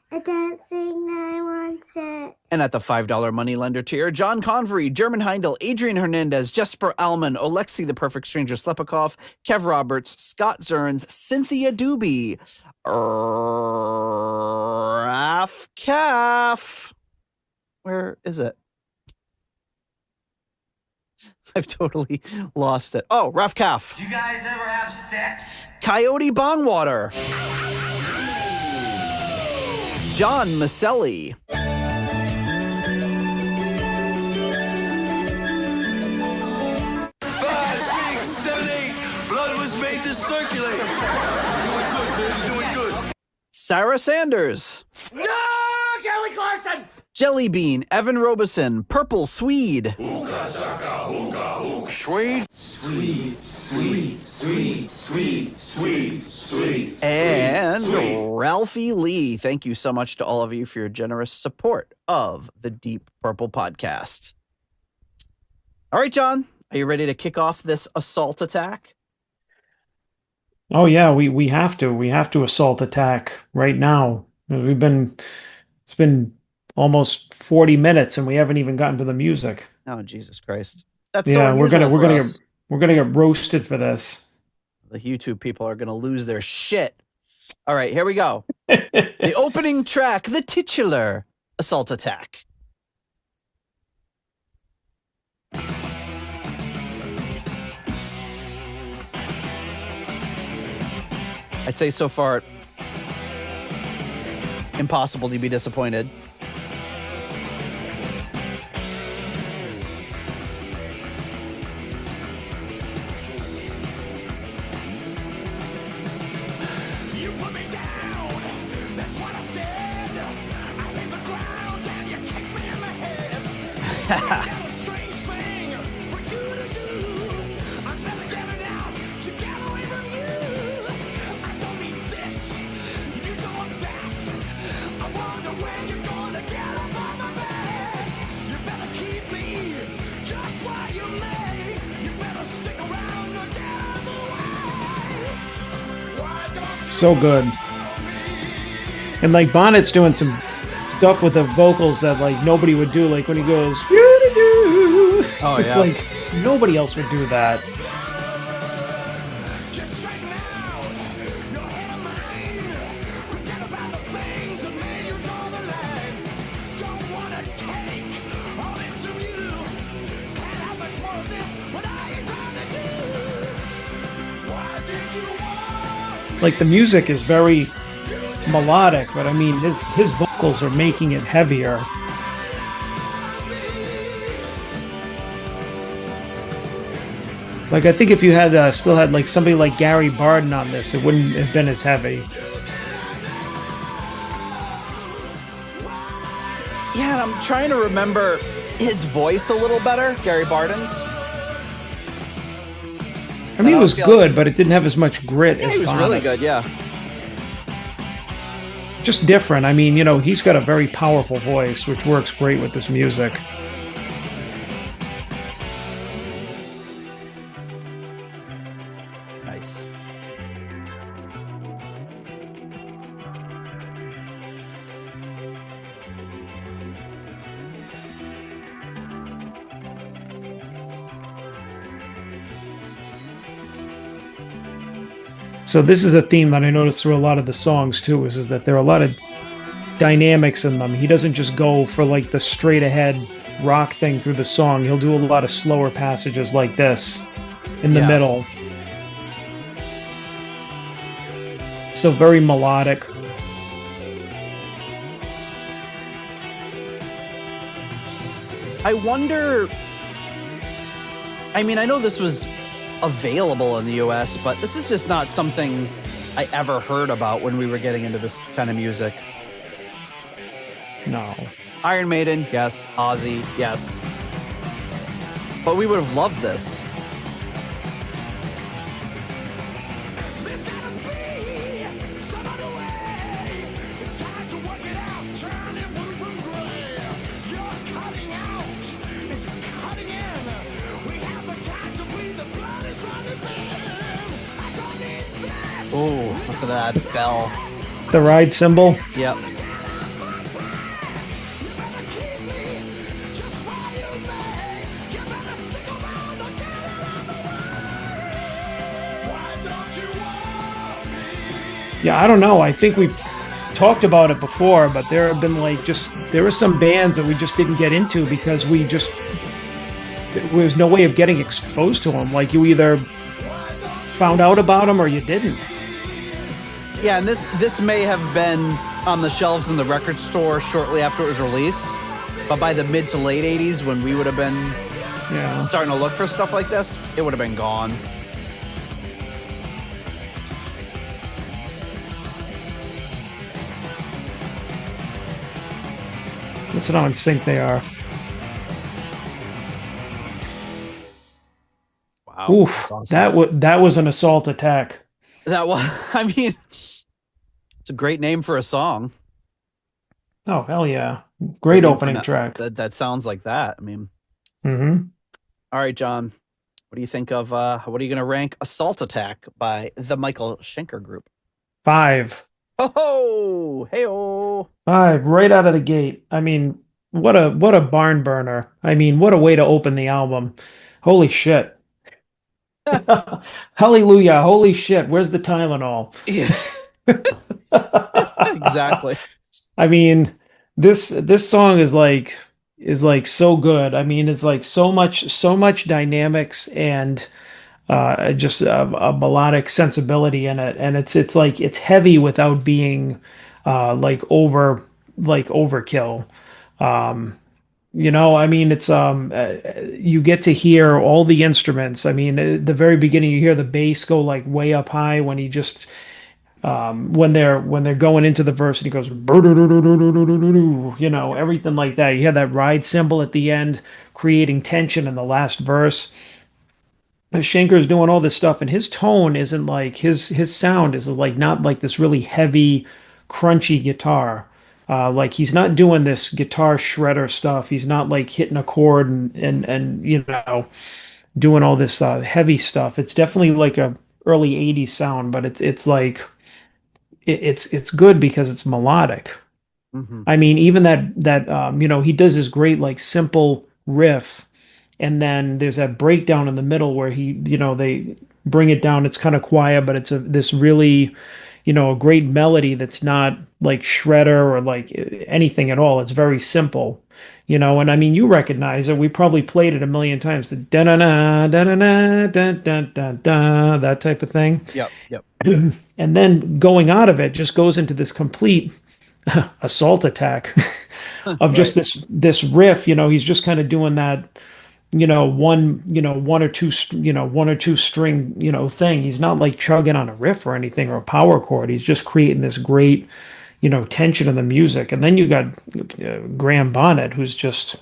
That thing I want, sir. And at the $5 moneylender tier, John Convery, German Heindel, Adrian Hernandez, Jesper Alman, Alexei the Perfect Stranger Slepikov, Kev Roberts, Scott Zerns, Cynthia Doobie, Raf Calf. Where is it? I've totally lost it. Oh, Raf Calf. You guys ever have sex? Coyote Bongwater. John Maselli. 5, 6, 7, 8. Blood was made to circulate. You're doing good, man. You're doing good. Sarah Sanders. No, Kelly Clarkson. Jelly Bean, Evan Robeson, Purple Swede. Hookah, shaka, hookah, hookah. Swede. Sweet, sweet, sweet, sweet, sweet, sweet. And sweet. Ralphie Lee. Thank you so much to all of you for your generous support of the Deep Purple podcast. All right, John, are you ready to kick off this assault attack? Oh yeah, we have to. We have to assault attack right now. It's been almost 40 minutes and we haven't even gotten to the music. Oh, Jesus Christ. That's yeah, so we're gonna us. get roasted for this. The YouTube people are gonna lose their shit. All right, here we go. The opening track, the titular assault attack. I'd say so far, impossible to be disappointed. You put me down. That's what I said. I hit the ground and you kicked me in the head. That's a strange thing for you to do. I'm never getting out to get away from you. I don't need this. You don't want that. I wonder when you're gonna get up on my back. You better keep me just while you may. You better stick around or get out of the way. Why don't you So good. And like Bonnet's doing some stuff with the vocals that like nobody would do, like when he goes, "Doo-doo-doo." Oh, it's yeah. like nobody else would do that. just straighten out your head of mine? Forget about the things that made you draw the line. Don't wanna take all this from you. Can't have much more of this. What are you trying to do? Why did you want Like the music is very melodic, but I mean his vocals are making it heavier. Like I think if you had still had like somebody like Gary Barden on this, it wouldn't have been as heavy. Yeah, I'm trying to remember his voice a little better, Gary Barden's. I mean, it was good, but it didn't have as much grit as it was really good, yeah. Just different. I mean, he's got a very powerful voice, which works great with this music. Nice. So this is a theme that I noticed through a lot of the songs too, is that there are a lot of dynamics in them. He doesn't just go for like the straight ahead rock thing through the song. He'll do a lot of slower passages like this in the middle. So very melodic. I wonder, I mean, I know this was available in the US, but this is just not something I ever heard about when we were getting into this kind of music. No. Iron Maiden, yes. Ozzy, yes. But we would have loved this. Oh, listen to that bell. The ride cymbal? Yep. Yeah, I don't know. I think we've talked about it before, but there have been there were some bands that we just didn't get into because there was no way of getting exposed to them. Like, you either found out about them or you didn't. Yeah, and this may have been on the shelves in the record store shortly after it was released, but by the mid to late 80s, when we would have been starting to look for stuff like this, it would have been gone. Listen how in sync they are. Wow. Oof, awesome. That was an assault attack. That was, I mean, it's a great name for a song. Oh, hell yeah. Great opening track. That sounds like that. I mean. Mm-hmm. All right, John. What do you think of, what are you going to rank Assault Attack by the Michael Schenker Group? 5. Oh, hey-oh. 5, right out of the gate. I mean, what a barn burner. I mean, what a way to open the album. Holy shit. Hallelujah. Holy shit. Where's the Tylenol? Yeah. Exactly. I mean, this song is like so good. I mean, it's like so much dynamics and just a melodic sensibility in it, and it's like it's heavy without being overkill. I mean, it's you get to hear all the instruments. I mean, at the very beginning, you hear the bass go like way up high when he just when they're going into the verse and he goes, everything like that. You hear that ride cymbal at the end, creating tension in the last verse. Schenker is doing all this stuff, and his tone isn't like his sound is like not like this really heavy, crunchy guitar. Like, he's not doing this guitar shredder stuff. He's not like hitting a chord and doing all this heavy stuff. It's definitely like a early 80s sound, but it's like it's good because it's melodic. Mm-hmm. I mean, even that he does this great like simple riff, and then there's that breakdown in the middle where they bring it down. It's kind of quiet, but it's this really a great melody that's not like shredder or like anything at all. It's very simple, and I mean, you recognize it. We probably played it a million times. The da-na-na, da-na-na, da-da-da-da, that type of thing. Yep. And then going out of it just goes into this complete assault attack of just this riff. He's just kind of doing that, one or two string, thing. He's not like chugging on a riff or anything or a power chord. He's just creating this great, tension in the music. And then you got Graham Bonnet, who's just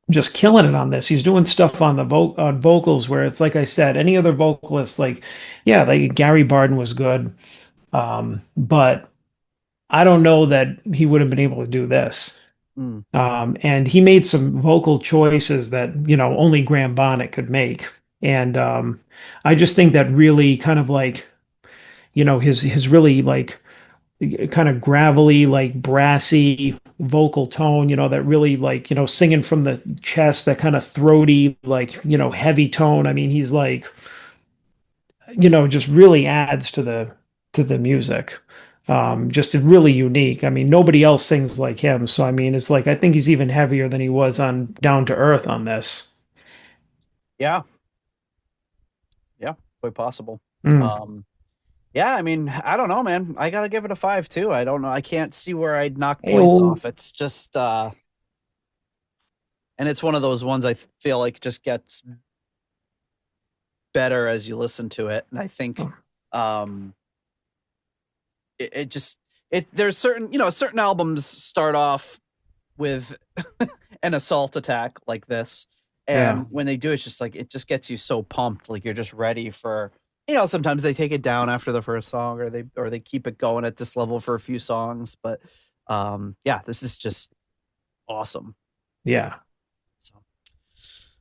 just killing it on this. He's doing stuff on the on vocals where it's like I said, any other vocalist, like yeah, like Gary Barden was good, but I don't know that he would have been able to do this. Mm. And he made some vocal choices that only Graham Bonnet could make, and I just think that really kind of like his really like kind of gravelly, like brassy vocal tone, that really like, singing from the chest, that kind of throaty, like, heavy tone. I mean, he's like, just really adds to the music. Just really unique. I mean, nobody else sings like him. So I mean, it's like I think he's even heavier than he was on Down to Earth on this. Yeah. Yeah, quite possible. Mm. Yeah, I mean, I don't know, man. I gotta give it a 5 too. I don't know. I can't see where I'd knock points off. It's just and it's one of those ones I feel like just gets better as you listen to it. And I think there's certain albums start off with an assault attack like this. And when they do, it's just like it just gets you so pumped, like you're just ready for. Sometimes they take it down after the first song, or they keep it going at this level for a few songs. But yeah, this is just awesome. Yeah. So,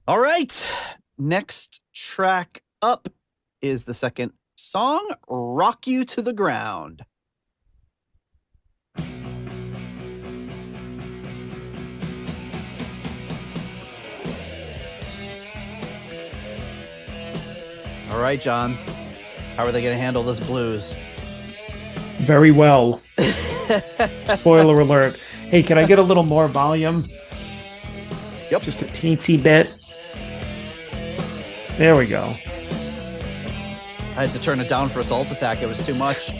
all right, next track up is the second song, "Rock You to the Ground." All right, John. How are they going to handle this blues? Very well. Spoiler alert. Hey, can I get a little more volume? Yep. Just a teensy bit. There we go. I had to turn it down for Assault Attack. It was too much.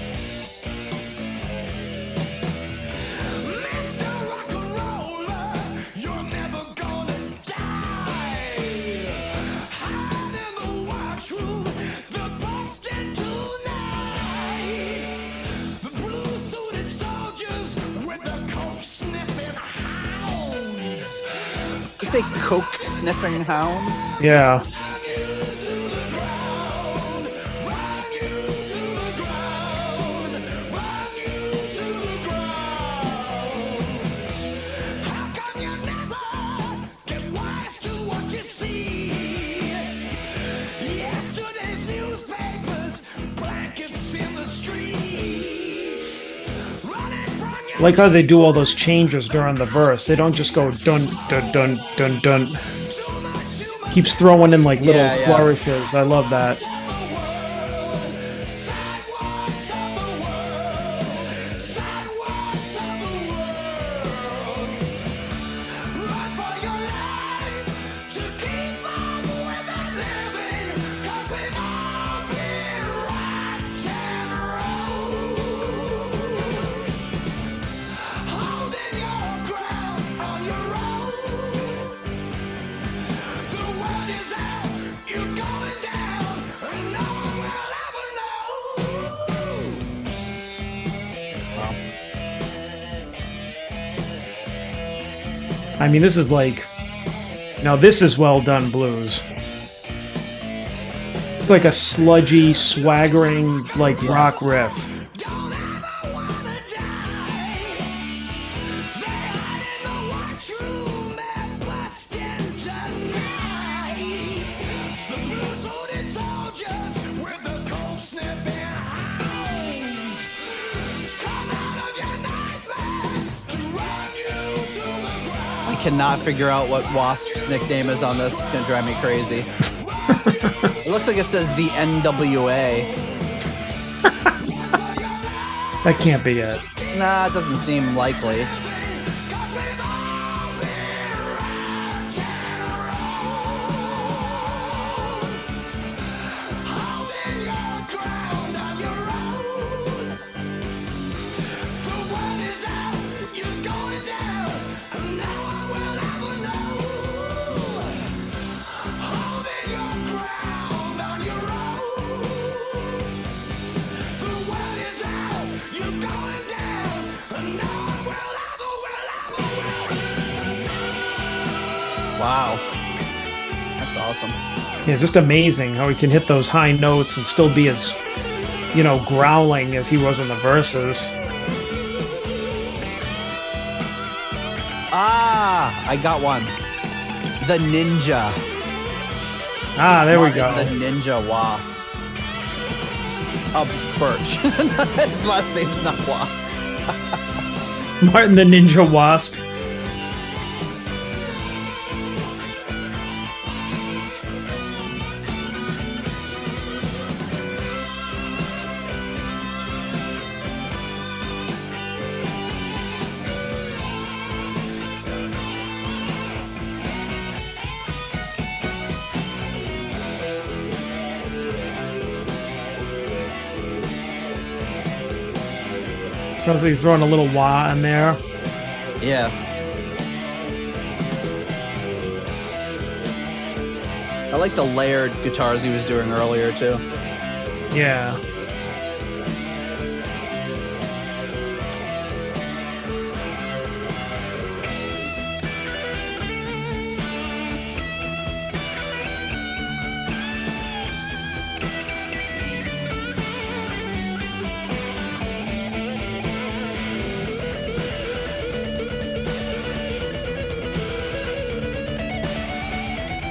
Say coke sniffing hounds? Yeah. Like how they do all those changes during the verse. They don't just go dun dun dun dun dun. Keeps throwing in like little flourishes. I love that. I mean, this is like, now this is well done blues. It's like a sludgy, swaggering, like rock riff. Cannot figure out what Wasp's nickname is on this. It's gonna drive me crazy. It looks like it says the NWA. That can't be it. Nah, it doesn't seem likely. Wow. That's awesome. Yeah, just amazing how he can hit those high notes and still be as, growling as he was in the verses. Ah, I got one. The Ninja. Ah, there we go. The Ninja Wasp. Birch. His last name's not Wasp. Martin the Ninja Wasp. Sounds like he's throwing a little wah in there. Yeah. I like the layered guitars he was doing earlier, too. Yeah.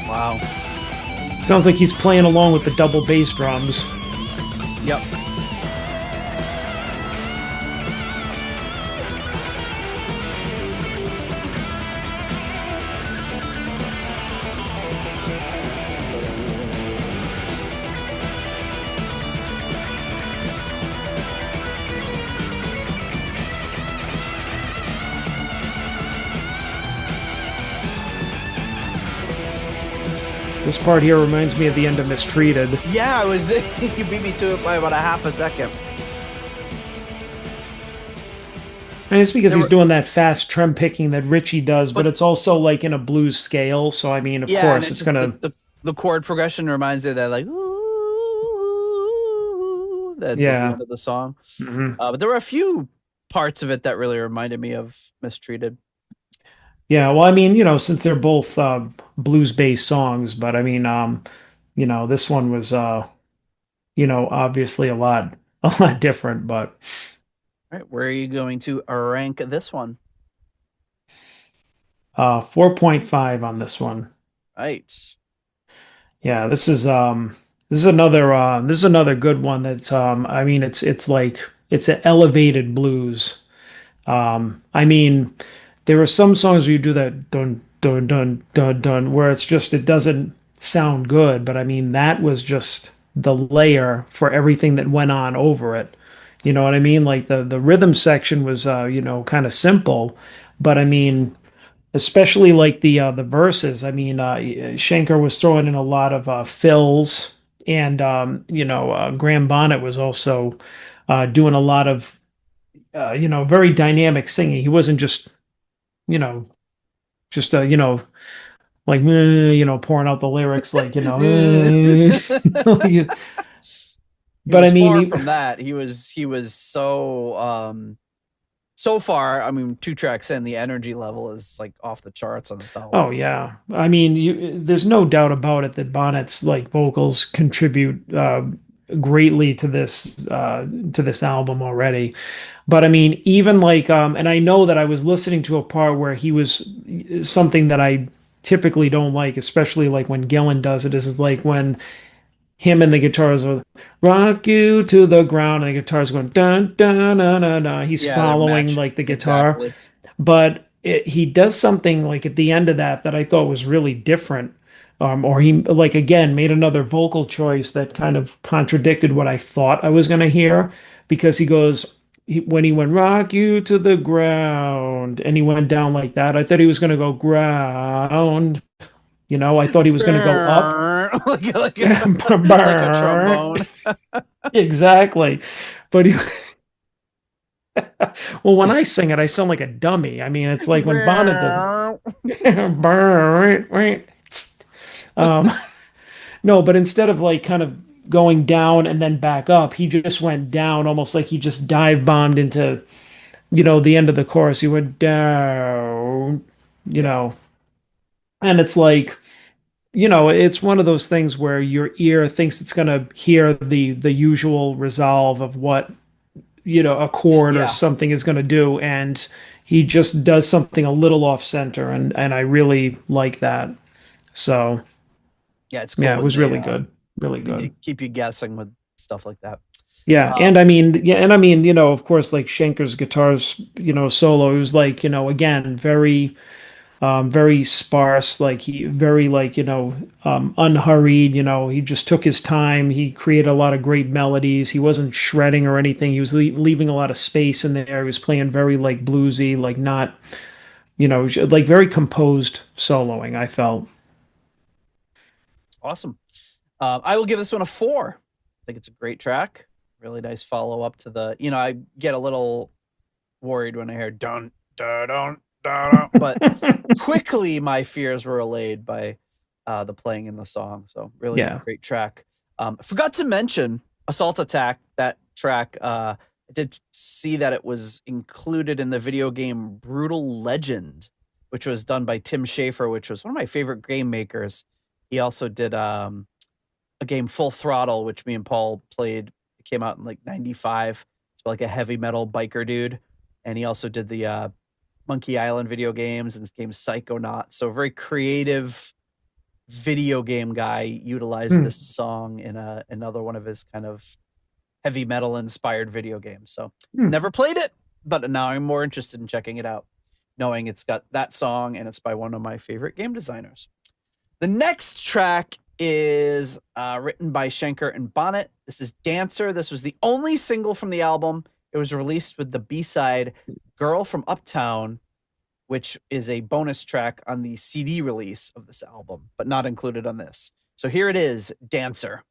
Wow. Sounds like he's playing along with the double bass drums. Yep. This part here reminds me of the end of Mistreated. Yeah, I was. You beat me to it by about a half a second. And it's because he's doing that fast trem picking that Richie does, but it's also like in a blues scale. So I mean, of course, it's gonna. The chord progression reminds me of that, like, ooh, at the end of the song. Mm-hmm. But there were a few parts of it that really reminded me of Mistreated. Yeah, well, I mean, since they're both blues-based songs, but I mean, this one was, obviously a lot different. But All right, where are you going to rank this one? 4.5 on this one. Right. Yeah, this is another good one. That's I mean, it's like it's an elevated blues. I mean. There are some songs where you do that dun dun dun dun dun where it doesn't sound good, but I mean that was just the layer for everything that went on over it. You know what I mean? Like the rhythm section was kind of simple, but I mean especially like the verses. I mean Schenker was throwing in a lot of fills, and Graham Bonnet was also doing a lot of very dynamic singing. He wasn't just just like pouring out the lyrics like but I mean from that he was so far, I mean, 2 tracks in, the energy level is like off the charts on this album. Oh yeah, I mean there's no doubt about it that Bonnet's like vocals contribute greatly to this album already. But I mean, even like, and I know that I was listening to a part where he was something that I typically don't like, especially like when Gillan does it, is like when him and the guitars are rock you to the ground, and the guitar's going dun dun dun dun dun. He's following like the guitar, exactly. But he does something like at the end of that I thought was really different. Or he like again made another vocal choice that kind of contradicted what I thought I was going to hear, because he goes. When he went rock you to the ground and he went down like that, I thought he was going to go ground. I thought he was going to go up. like a trombone. Exactly. But well, when I sing it, I sound like a dummy. I mean, it's like when Bonnet does no, but instead of like kind of going down and then back up, he just went down, almost like he just dive bombed into the end of the chorus. He went down, And it's like, it's one of those things where your ear thinks it's going to hear the usual resolve of what, a chord or Yeah. something is going to do, and he just does something a little off center, and I really like that. So Yeah, it's cool yeah, it when was they really good, really good. keep you guessing with stuff like that. Yeah, and I mean, of course, like Schenker's guitars, solo, it was like, again, very sparse, like he very like, unhurried, he just took his time. He created a lot of great melodies. He wasn't shredding or anything. He was leaving a lot of space in there. He was playing very like bluesy, like not, like very composed soloing, I felt. Awesome. I will give this one a 4. I think it's a great track. Really nice follow up to the, I get a little worried when I hear dun dun dun dun, but quickly my fears were allayed by the playing in the song. So really great track. I forgot to mention Assault Attack, that track. I did see that it was included in the video game Brutal Legend, which was done by Tim Schafer, which was one of my favorite game makers. He also did a game Full Throttle, which me and Paul played. It came out in like 95. It's like a heavy metal biker dude. And he also did the Monkey Island video games and this game Psychonaut. So a very creative video game guy utilized this song in another one of his kind of heavy metal inspired video games. So never played it, but now I'm more interested in checking it out, knowing it's got that song and it's by one of my favorite game designers. The next track is written by Schenker and Bonnet. This is Dancer. This was the only single from the album. It was released with the B-side Girl from Uptown, which is a bonus track on the CD release of this album, but not included on this. So here it is, Dancer.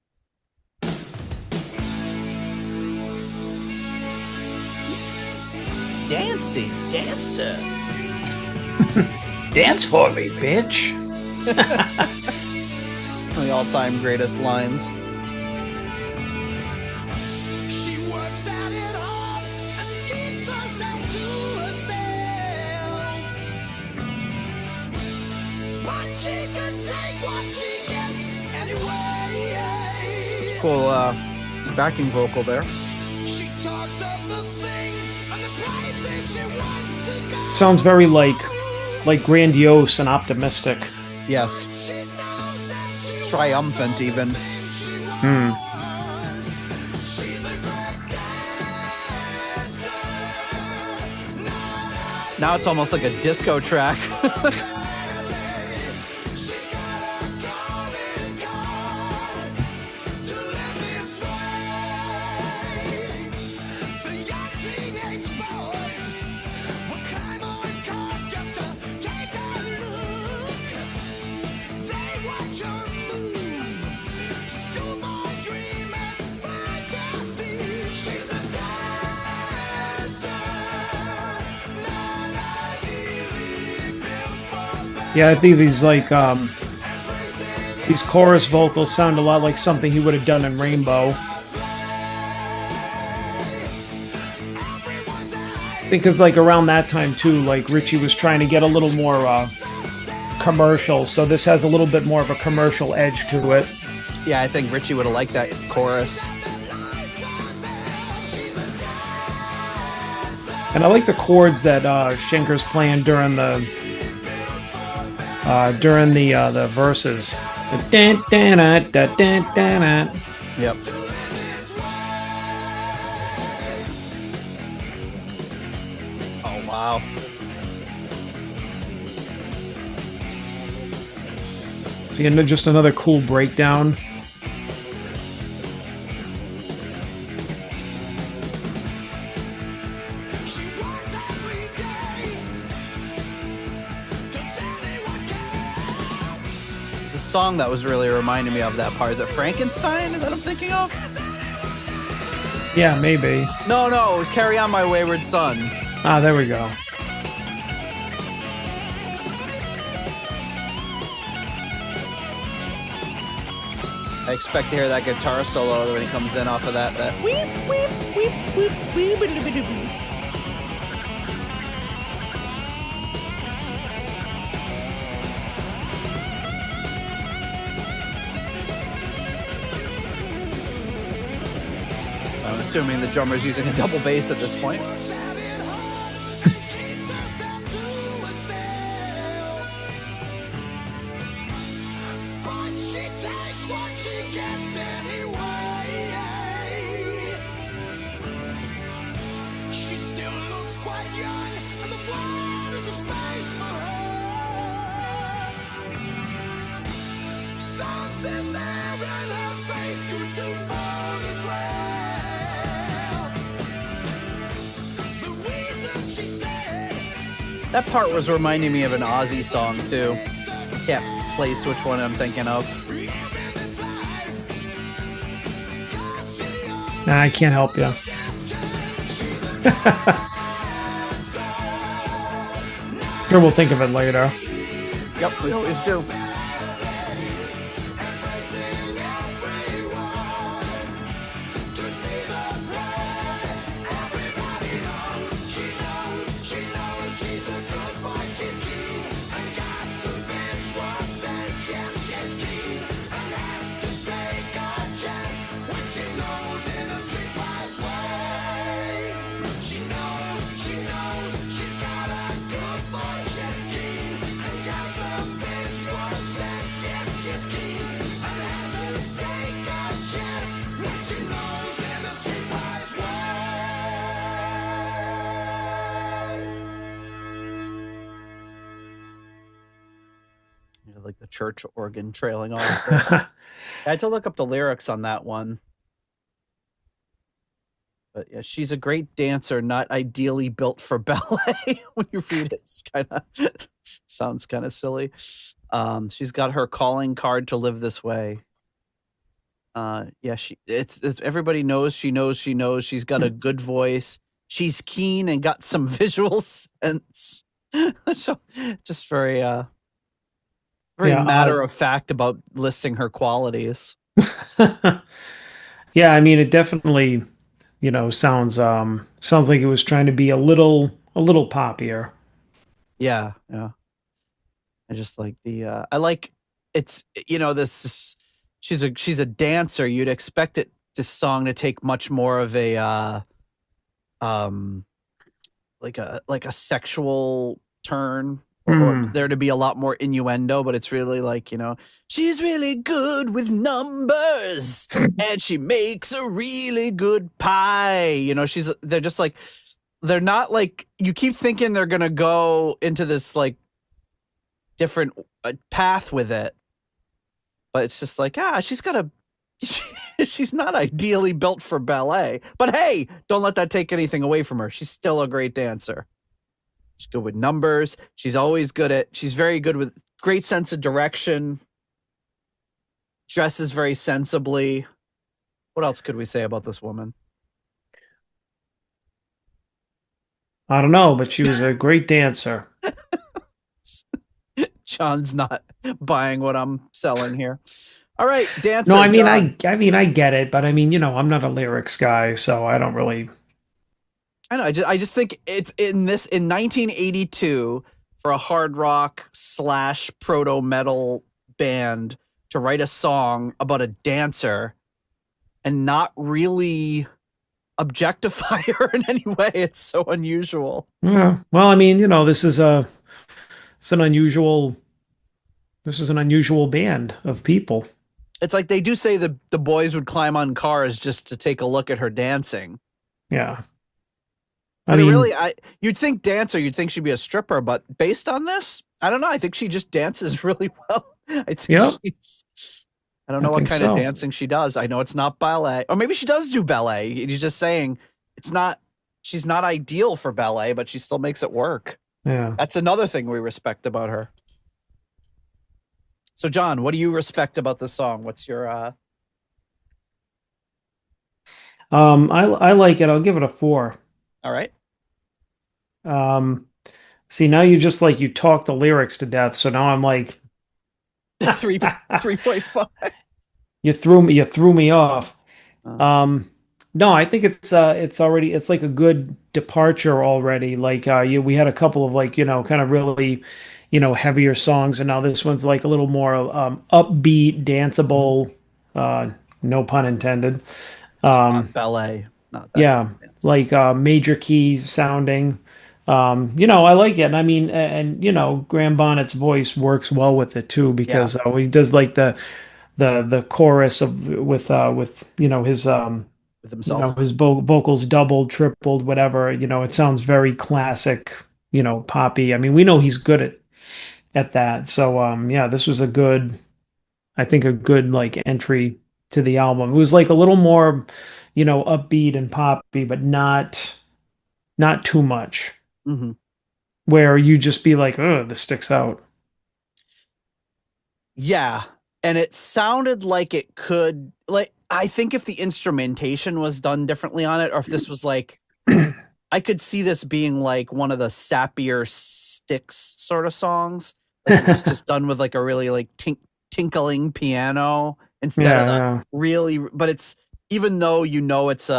Dancing, dancer. Dance for me, bitch. The all-time greatest lines. She works at it hard and keeps herself to herself. But she can take what she gets anyway. Cool backing vocal there. She talks of the things and the places she wants to go. Sounds very like grandiose and optimistic. Yes. Triumphant even. Now it's almost like a disco track. Yeah, I think these these chorus vocals sound a lot like something he would have done in Rainbow. Because like around that time too, like Richie was trying to get a little more commercial, so this has a little bit more of a commercial edge to it. Yeah, I think Richie would have liked that chorus. And I like the chords that Schenker's playing during the verses. Yep. Oh wow. See, and just another cool breakdown. Song that was really reminding me of that part. Is it Frankenstein that I'm thinking of? Yeah, maybe. No, it was Carry On My Wayward Son. Ah, there we go. I expect to hear that guitar solo when he comes in off of that weep, weep, weep, weep, weep, weep, weep, weep. I'm assuming the drummer's using a double bass at this point. That part was reminding me of an Ozzy song too. Can't place which one I'm thinking of. Nah, I can't help you. Sure, we'll think of it later. Yep, we always do. Like the church organ trailing off. I had to look up the lyrics on that one. But yeah, she's a great dancer, not ideally built for ballet. When you read it, it's sounds kind of silly. She's got her calling card to live this way. Yeah, it's everybody knows she knows she's got a good voice. She's keen and got some visual sense. So just very matter of fact about listing her qualities. Yeah, I mean, it definitely, sounds like it was trying to be a little poppier. Yeah. I just like I like it's this. She's a dancer. You'd expect this song to take much more of a like a sexual turn. Or there to be a lot more innuendo, but it's really like, she's really good with numbers and she makes a really good pie. They're just like, they're not like, you keep thinking they're going to go into this like different path with it. But it's just like, she's not ideally built for ballet, but hey, don't let that take anything away from her. She's still a great dancer. She's good with numbers. She's very good with great sense of direction. Dresses very sensibly. What else could we say about this woman? I don't know, but she was a great dancer. John's not buying what I'm selling here. All right, dancer. No, I mean, John. I get it, but I mean, I'm not a lyrics guy, so I don't really. I know. I just think it's in 1982 for a hard rock / proto metal band to write a song about a dancer and not really objectify her in any way. It's so unusual. Yeah. Well, I mean, this is an unusual band of people. It's like they do say the boys would climb on cars just to take a look at her dancing. Yeah. I mean, really, you'd think dancer, you'd think she'd be a stripper, but based on this, I don't know. I think she just dances really well. I don't know what kind of dancing she does. I know it's not ballet, or maybe she does do ballet. He's just saying she's not ideal for ballet, but she still makes it work. Yeah. That's another thing we respect about her. So, John, what do you respect about this song? What's your I like it. I'll give it a 4. All right. See, now you talk the lyrics to death, so now I'm like 3.5. You threw me off. No, I think it's like a good departure already. Like we had a couple of kind of really, heavier songs, and now this one's like a little more upbeat, danceable, no pun intended. Not ballet. not that. Yeah, like major key sounding. I like it. And I mean, and Graham Bonnet's voice works well with it too because he does like the chorus with With himself. his vocals doubled, tripled, whatever. It sounds very classic, poppy. I mean, we know he's good at that. So yeah, this was I think a good like entry to the album. It was like a little more, upbeat and poppy, but not too much. Mm-hmm. Where you just be like, oh, this sticks out. Yeah. And it sounded like it could, like, I think if the instrumentation was done differently on it, or if this was like, I could see this being like one of the sappier Styx sort of songs. Like it was just done with like a really like tinkling piano instead of the really, but it's, even though it's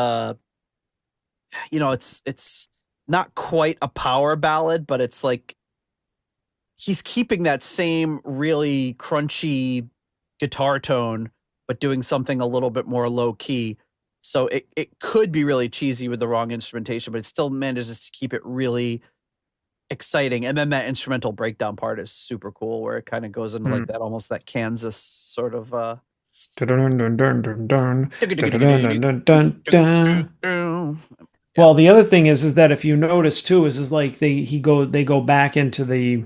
it's not quite a power ballad, but it's like he's keeping that same really crunchy guitar tone, but doing something a little bit more low key. So it could be really cheesy with the wrong instrumentation, but it still manages to keep it really exciting. And then that instrumental breakdown part is super cool, where it kind of goes into like that, almost that Kansas sort of Well, the other thing is that if you notice too, is like they go back into the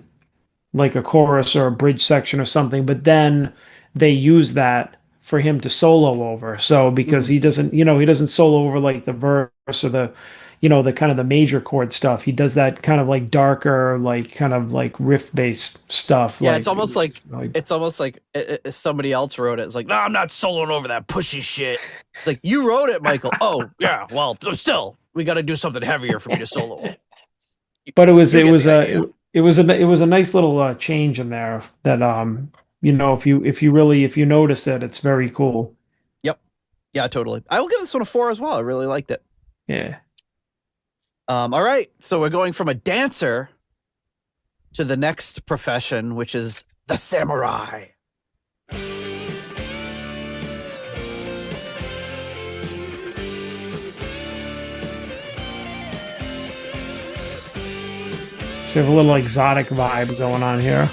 like a chorus or a bridge section or something, but then they use that for him to solo over. So because he doesn't solo over like the verse or the the kind of the major chord stuff. He does that kind of like darker, like kind of like riff based stuff. Yeah, like, it's almost like somebody else wrote it. It's like, no, I'm not soloing over that pushy shit. It's like, you wrote it, Michael. Oh yeah, well, still, we got to do something heavier for me to solo. But it was a nice little change in there that if you notice it, it's very cool. Yep. Yeah, totally. I will give this one a 4 as well. I really liked it. Yeah. All right. So we're going from a dancer to the next profession, which is the samurai. So you have a little exotic vibe going on here.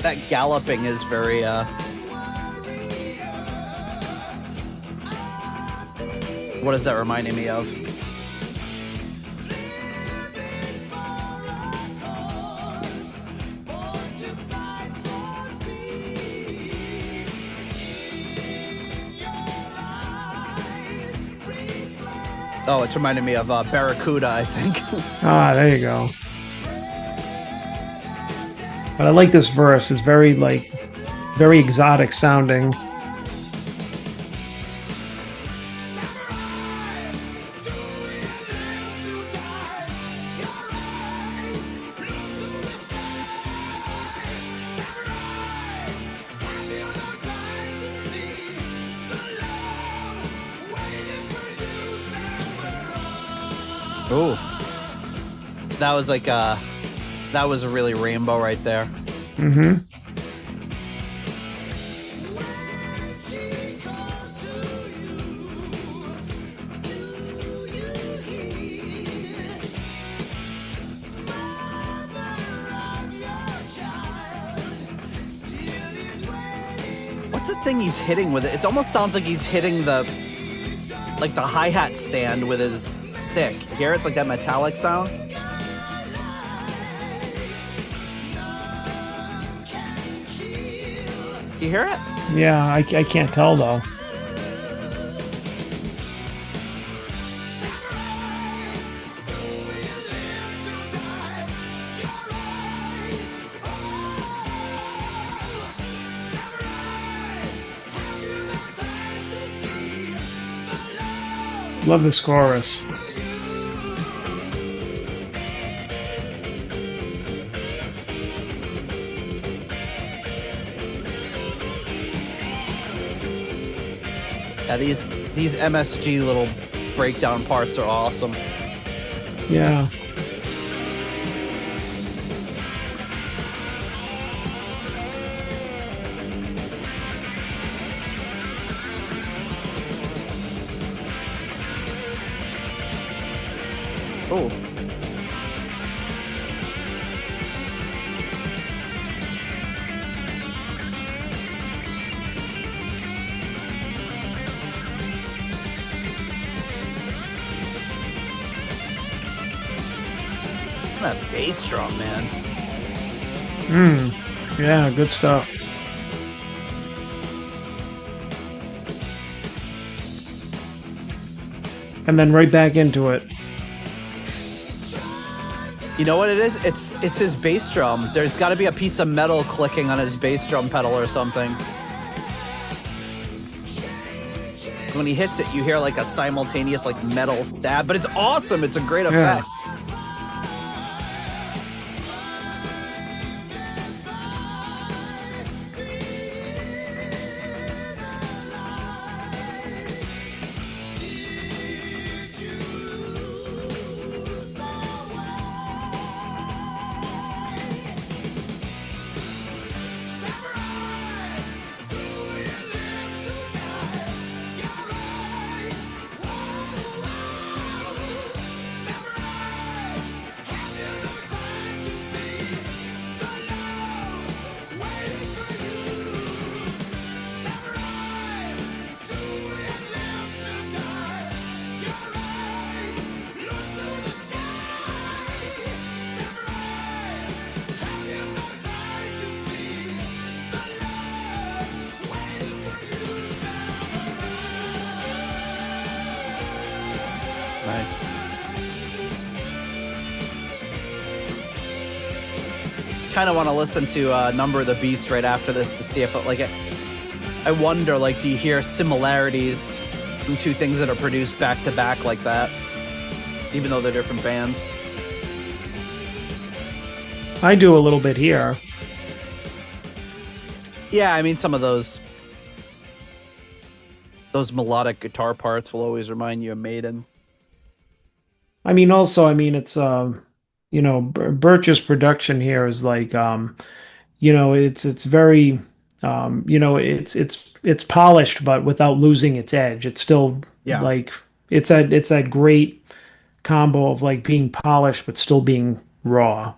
That galloping is very what is that reminding me of? Oh, it's reminding me of Barracuda, I think. Ah, there you go. But I like this verse. It's very exotic sounding. Ooh. That was like that was a really rainbow right there. Mm-hmm. What's the thing he's hitting with it? It almost sounds like he's hitting the hi-hat stand with his stick. You hear it? It's like that metallic sound. You hear it? Yeah, I can't tell though. Love this chorus. Yeah, these MSG little breakdown parts are awesome. Yeah. Oh. That bass drum, man. Yeah, good stuff. And then right back into it. You know what it is? It's his bass drum. There's got to be a piece of metal clicking on his bass drum pedal or something. When he hits it, you hear like a simultaneous like metal stab, but it's awesome. It's a great effect. Nice. Kind of want to listen to Number of the Beast right after this to see if it, like I wonder, like, do you hear similarities from two things that are produced back to back like that, even though they're different bands? I do a little bit here. Yeah, I mean, some of those melodic guitar parts will always remind you of Maiden. I mean, also, I mean, it's Birch's production here is like, it's very, it's polished, but without losing its edge. It's still like it's that great combo of like being polished but still being raw.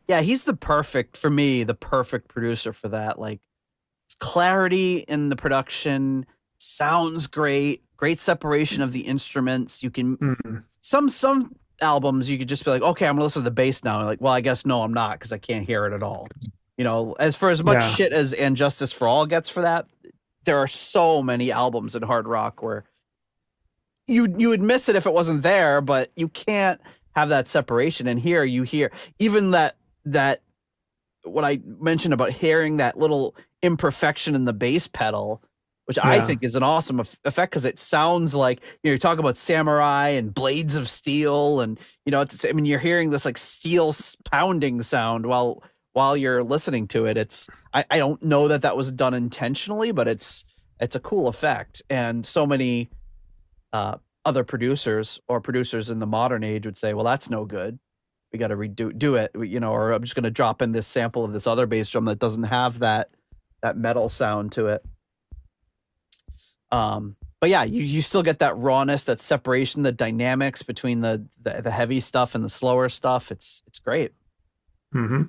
Yeah, he's the perfect producer for that. Like, clarity in the production, sounds great separation of the instruments. You can some albums you could just be like, okay, I'm gonna listen to the bass now. And like, well, I guess no, I'm not, because I can't hear it at all. You know, as much shit as And Justice for All gets for that, there are so many albums in hard rock where you would miss it if it wasn't there, but you can't have that separation. And here you hear even that what I mentioned about hearing that little imperfection in the bass pedal, which I think is an awesome effect, because it sounds like, you're talking about Samurai and Blades of Steel, and you're hearing this like steel pounding sound while you're listening to it. I don't know that was done intentionally, but it's a cool effect. And so many other producers or producers in the modern age would say, well, that's no good. We got to redo it, or I'm just going to drop in this sample of this other bass drum that doesn't have that metal sound to it. But yeah, you still get that rawness, that separation, the dynamics between the heavy stuff and the slower stuff. It's great. Mm-hmm.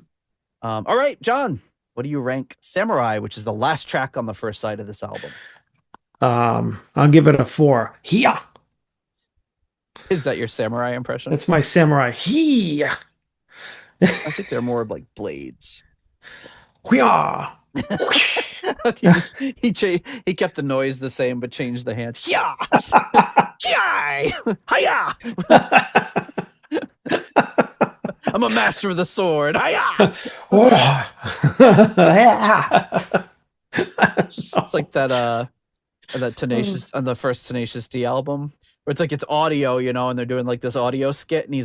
All right, John, what do you rank Samurai, which is the last track on the first side of this album? I'll give it a 4. Hiya! Is that your Samurai impression? That's my Samurai. Hiya! I think they're more like blades. Hiya! He kept the noise the same, but changed the hand. Yeah, hiya! I'm a master of the sword. Hiya! It's like that Tenacious on the first Tenacious D album, where it's like it's audio, and they're doing like this audio skit, and he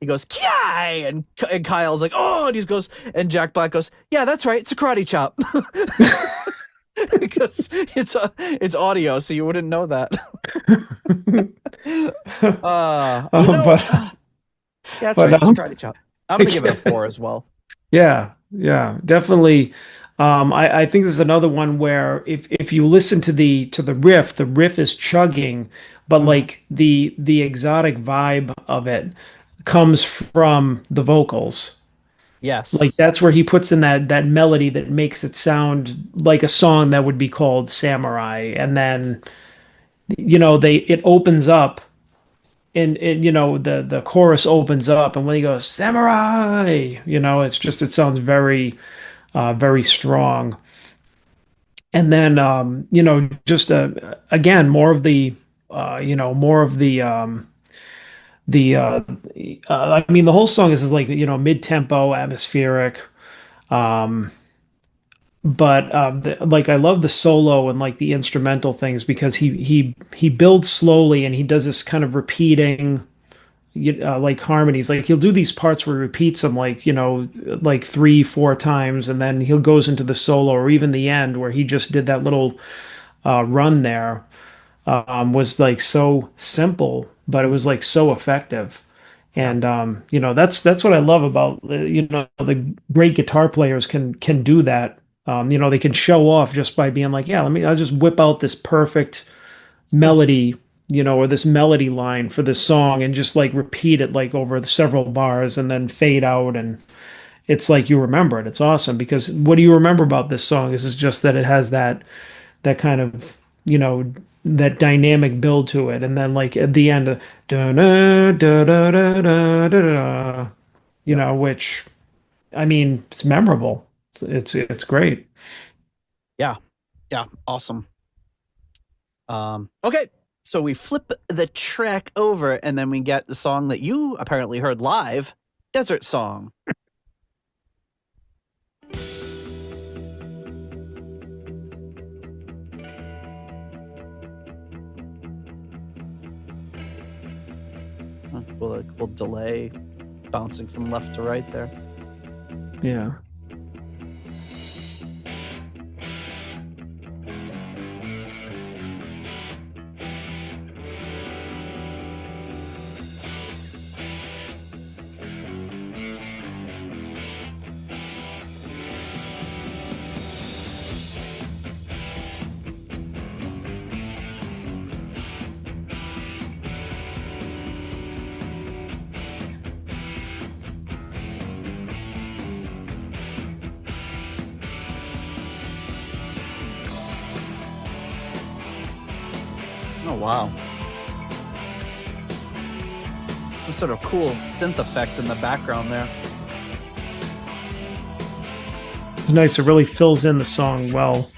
goes, Kiai! And Kyle's like, oh, and he goes, and Jack Black goes, yeah, that's right, it's a karate chop. Because it's audio, so you wouldn't know that. that's But right. It's a karate chop. I'm gonna give it a 4 as well. yeah, definitely. I think this is another one where if you listen to the riff is chugging, but like the exotic vibe of it comes from the vocals. Like Yes. that's where he puts in that melody that makes it sound like a song that would be called Samurai. And then, it opens up and the chorus opens up and when he goes Samurai, it sounds very very strong. And then just again more of the I mean the whole song is like mid-tempo atmospheric. um but like I love the solo and like the instrumental things because he builds slowly and he does this kind of repeating like harmonies. Like he'll do these parts where he repeats them like like 3 4 times, and then he'll goes into the solo or even the end where he just did that little run there. Was like so simple, but it was like so effective. And that's what I love about the great guitar players can do that. They can show off just by being like, yeah, I'll just whip out this perfect melody, or this melody line for this song and just like repeat it like over several bars and then fade out. And it's like you remember it. It's awesome because what do you remember about this song? This is just that it has that kind of, that dynamic build to it. And then like at the end, da da da da da da da, which I mean, it's memorable. It's great. Yeah. Yeah. Awesome. Okay. So we flip the track over and then we get the song that you apparently heard live, Desert Song. Cool delay bouncing from left to right there. Yeah. Oh, wow. Some sort of cool synth effect in the background there. It's nice. It really fills in the song well.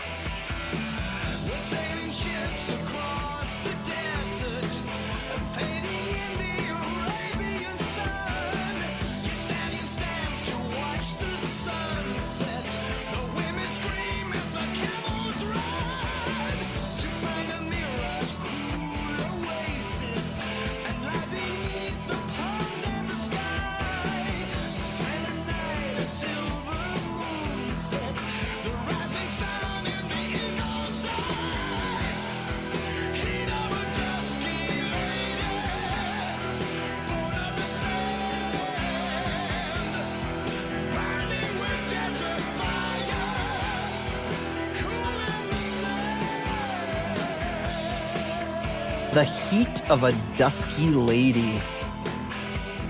The heat of a dusky lady.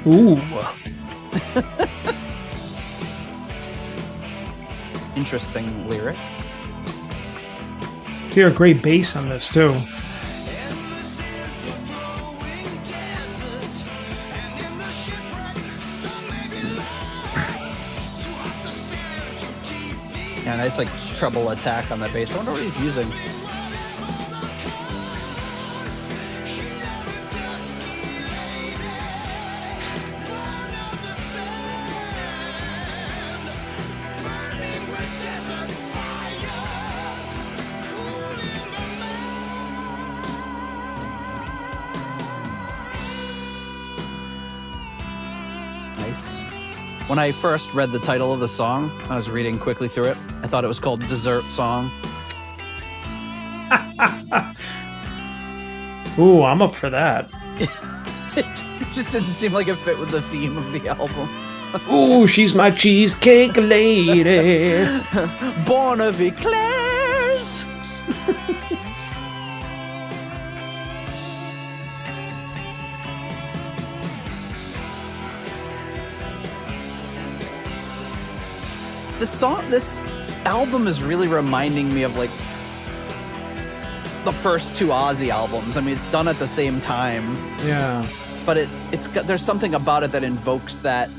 Ooh. Interesting lyric. Hear a great bass on this too. Yeah, nice like treble attack on the bass. I wonder what he's using. When I first read the title of the song, I was reading quickly through it. I thought it was called Dessert Song. Ooh, I'm up for that. It just didn't seem like it fit with the theme of the album. Ooh, she's my cheesecake lady. Born of eclairs. This album is really reminding me of like the first two Ozzy albums. I mean, it's done at the same time. Yeah. But it's got, there's something about it that invokes that.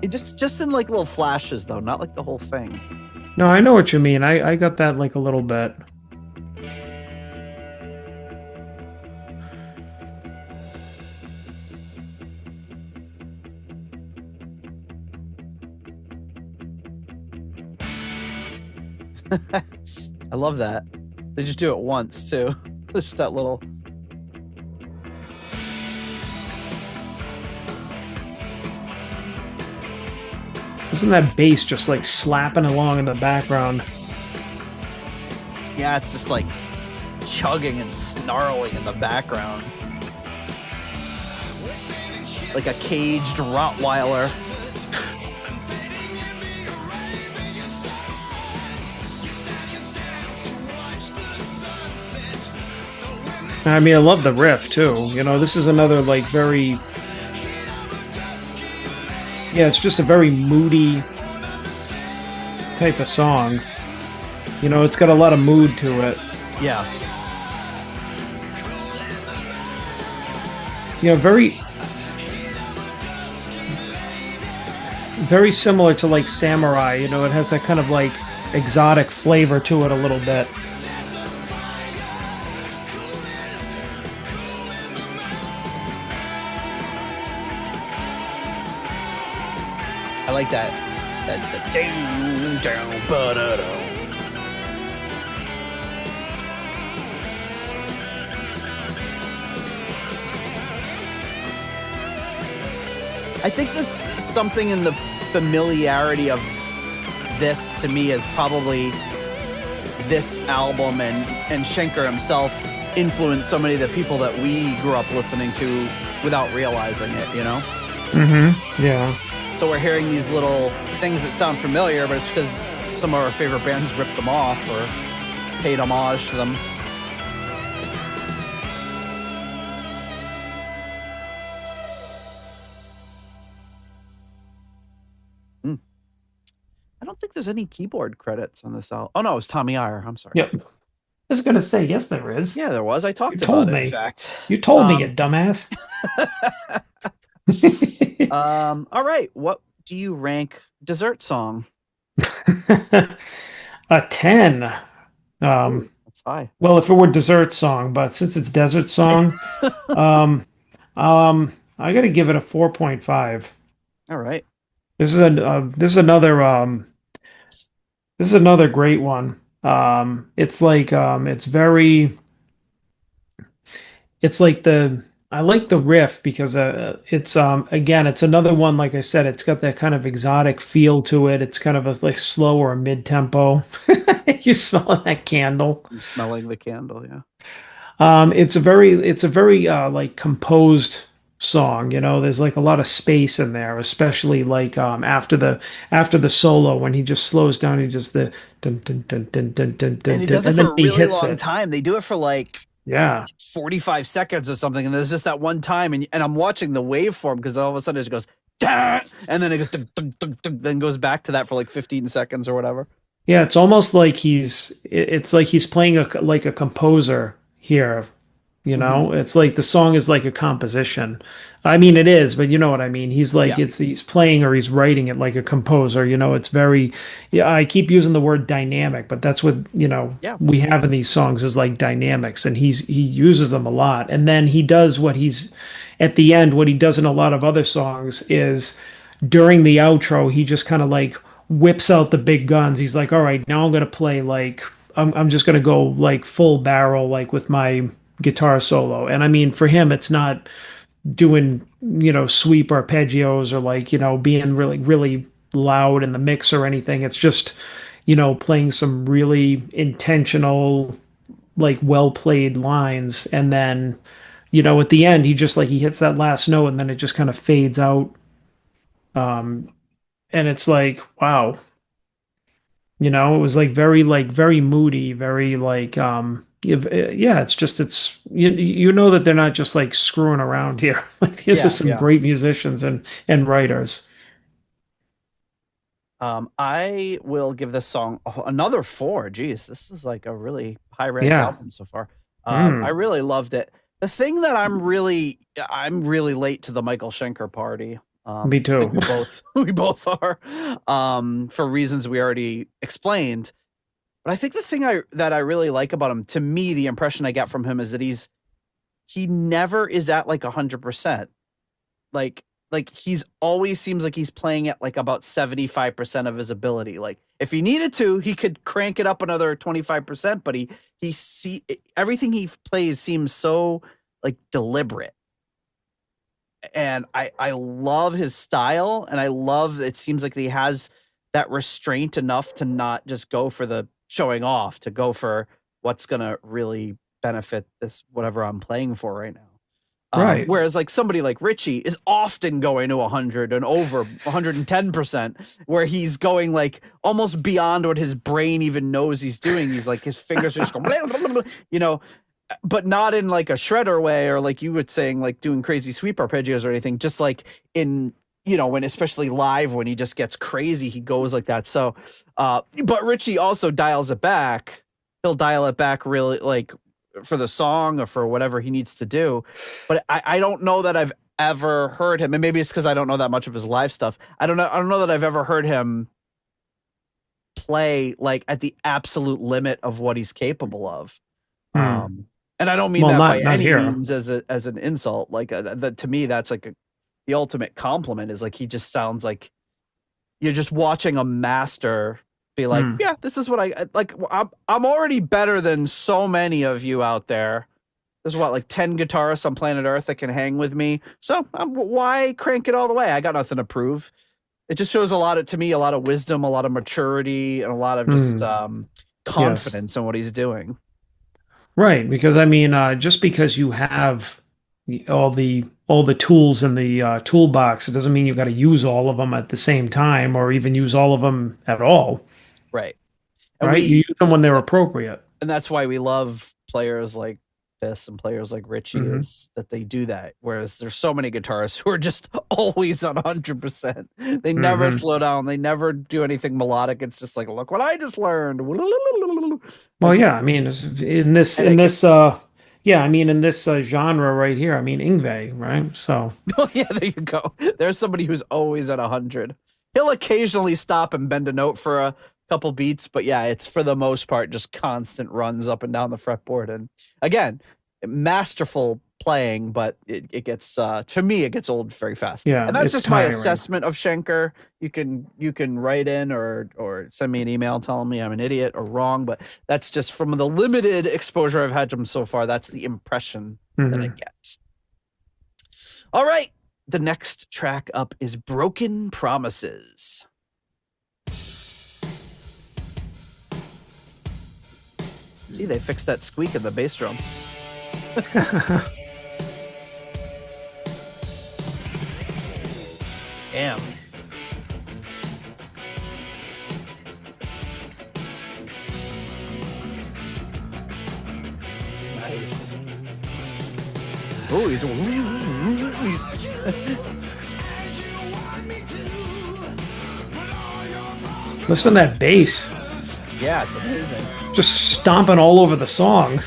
It just in like little flashes though, not like the whole thing. No, I know what you mean. I got that like a little bit. I love that. They just do it once too. It's just that little. Isn't that bass just like slapping along in the background? Yeah, it's just like chugging and snarling in the background. Like a caged Rottweiler. I mean, I love the riff too. You know, this is another like very, yeah, it's just a very moody type of song. You know, it's got a lot of mood to it. Yeah. You know, very similar to like Samurai. You know, it has that kind of like exotic flavor to it a little bit. I like that ding down ba-da-da. I think there's something in the familiarity of this to me is probably this album and Schenker himself influenced so many of the people that we grew up listening to without realizing it, you know? Mm-hmm. Yeah. So we're hearing these little things that sound familiar, but it's because some of our favorite bands ripped them off or paid homage to them. I don't think there's any keyboard credits on this album. Oh, no, it's Tommy Iyer. I'm sorry. Yep. I was going to say, yes, there is. Yeah, there was. I talked You told about it, me. in fact. You told me, you dumbass. All right. What do you rank Dessert Song? A 10. That's high. Well, if it were Dessert Song, but since it's Desert Song, I got to give it a 4.5. All right. This is another great one. It's like I like the riff because it's again, it's another one, like I said, it's got that kind of exotic feel to it. It's kind of a like slow or mid-tempo. You're smelling that candle. I'm smelling the candle, yeah. It's a very like composed song. You know, there's like a lot of space in there, especially like after the solo when he just slows down. He just the dun, dun, dun, dun, dun, dun, dun, And he does it and for then a he really hits long it. time. They do it for like 45 seconds or something, and there's just that one time, and I'm watching the waveform because all of a sudden it just goes, "Dah!" And then it goes, dun, dun, dun, dun, then goes back to that for like 15 seconds or whatever. Yeah, it's almost like it's like he's playing like a composer here. You know, it's like the song is like a composition. I mean, it is, but you know what I mean. He's like he's playing or he's writing it like a composer. You know, it's very. Yeah, I keep using the word dynamic, but that's what we have in these songs is like dynamics, and he uses them a lot. And then he does what he's at the end. What he does in a lot of other songs is during the outro, he just kind of like whips out the big guns. He's like, all right, now I'm gonna play like I'm just gonna go like full barrel like with my guitar solo. And I mean, for him, it's not doing, sweep arpeggios or like, being really, really loud in the mix or anything. It's just, playing some really intentional, like well played lines, and then at the end he hits that last note and then it just kind of fades out, and it's like, wow. It was like very moody, very like yeah, it's you know that they're not just like screwing around here. Like these are some great musicians and writers. I will give this song another 4. Geez, this is like a really high ranked album so far. I really loved it. The thing that I'm really late to the Michael Schenker party. Me too. We both are, for reasons we already explained. But I think the thing that I really like about him, to me, the impression I get from him is that he never is at like 100%. Like he's always seems like he's playing at like about 75% of his ability. Like if he needed to, he could crank it up another 25%, but everything he plays seems so like deliberate. And I love his style, and I love it seems like he has that restraint enough to not just go for the showing off, to go for what's gonna really benefit this whatever I'm playing for right now. Right. Whereas like somebody like Richie is often going to 100 and over 110%, where he's going like almost beyond what his brain even knows he's doing. He's like his fingers are just going, but not in like a shredder way, or like you were saying, like doing crazy sweep arpeggios or anything, just like in, when especially live, when he just gets crazy, he goes like that. So, but Richie also dials it back. He'll dial it back really like for the song or for whatever he needs to do. But I don't know that I've ever heard him, and maybe it's because I don't know that much of his live stuff. I don't know that I've ever heard him play like at the absolute limit of what he's capable of. And I don't mean that by any means as an insult. Like that to me, that's like the ultimate compliment. Is like he just sounds like you're just watching a master be like, yeah, this is what I like. I'm already better than so many of you out there. There's like 10 guitarists on planet Earth that can hang with me. So why crank it all the way? I got nothing to prove. It just shows a lot of wisdom, a lot of maturity, and a lot of just confidence in what he's doing. Right, because I mean, just because you have all the tools in the toolbox, it doesn't mean you got to use all of them at the same time, or even use all of them at all. Right. And you use them when they're appropriate. And that's why we love players like this and players like Richie, is that they do that. Whereas there's so many guitarists who are just always on 100%. They never slow down. They never do anything melodic. It's just like, look what I just learned. Well, yeah, I mean, in this genre right here, I mean, Yngwie, right? So. Oh yeah, there you go. There's somebody who's always at 100. He'll occasionally stop and bend a note for a couple beats, but yeah, it's for the most part just constant runs up and down the fretboard. And again, masterful playing, but it gets to me it gets old very fast. Yeah, and that's just tiring. My assessment of Schenker. You can write in or send me an email telling me I'm an idiot or wrong, but that's just from the limited exposure I've had to him so far. That's the impression that I get. All right, the next track up is Broken Promises. See, they fixed that squeak in the bass drum. Damn. Nice. Oh, he's listen to that bass. Yeah, it's amazing. Just stomping all over the song.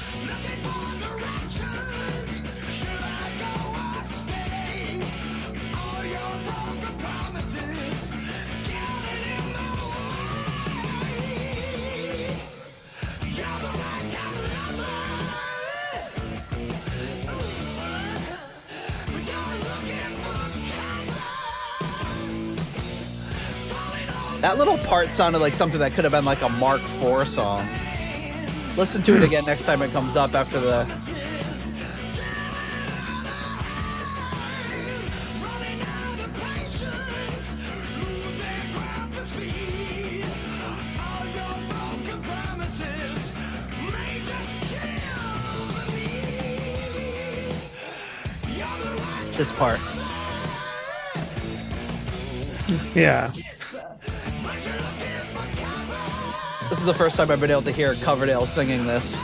That little part sounded like something that could have been like a Mark IV song. Listen to it again next time it comes up after the... this part. Yeah. This is the first time I've been able to hear Coverdale singing this.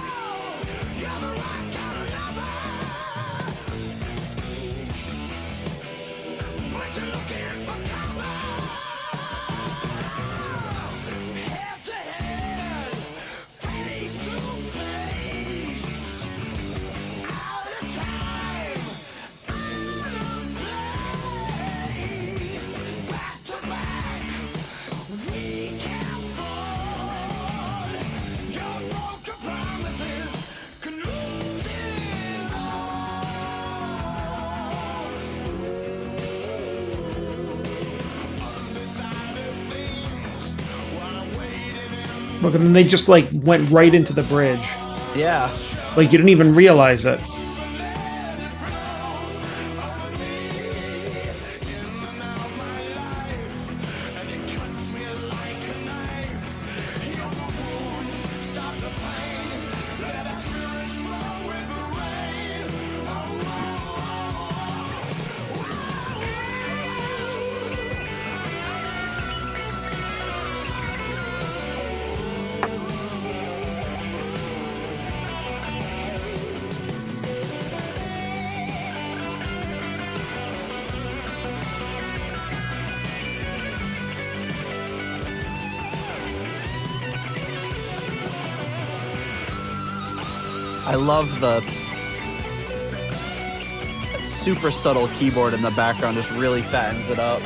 Look, and then they just like went right into the bridge. Yeah. Like you didn't even realize it. I love the super subtle keyboard in the background, just really fattens it up.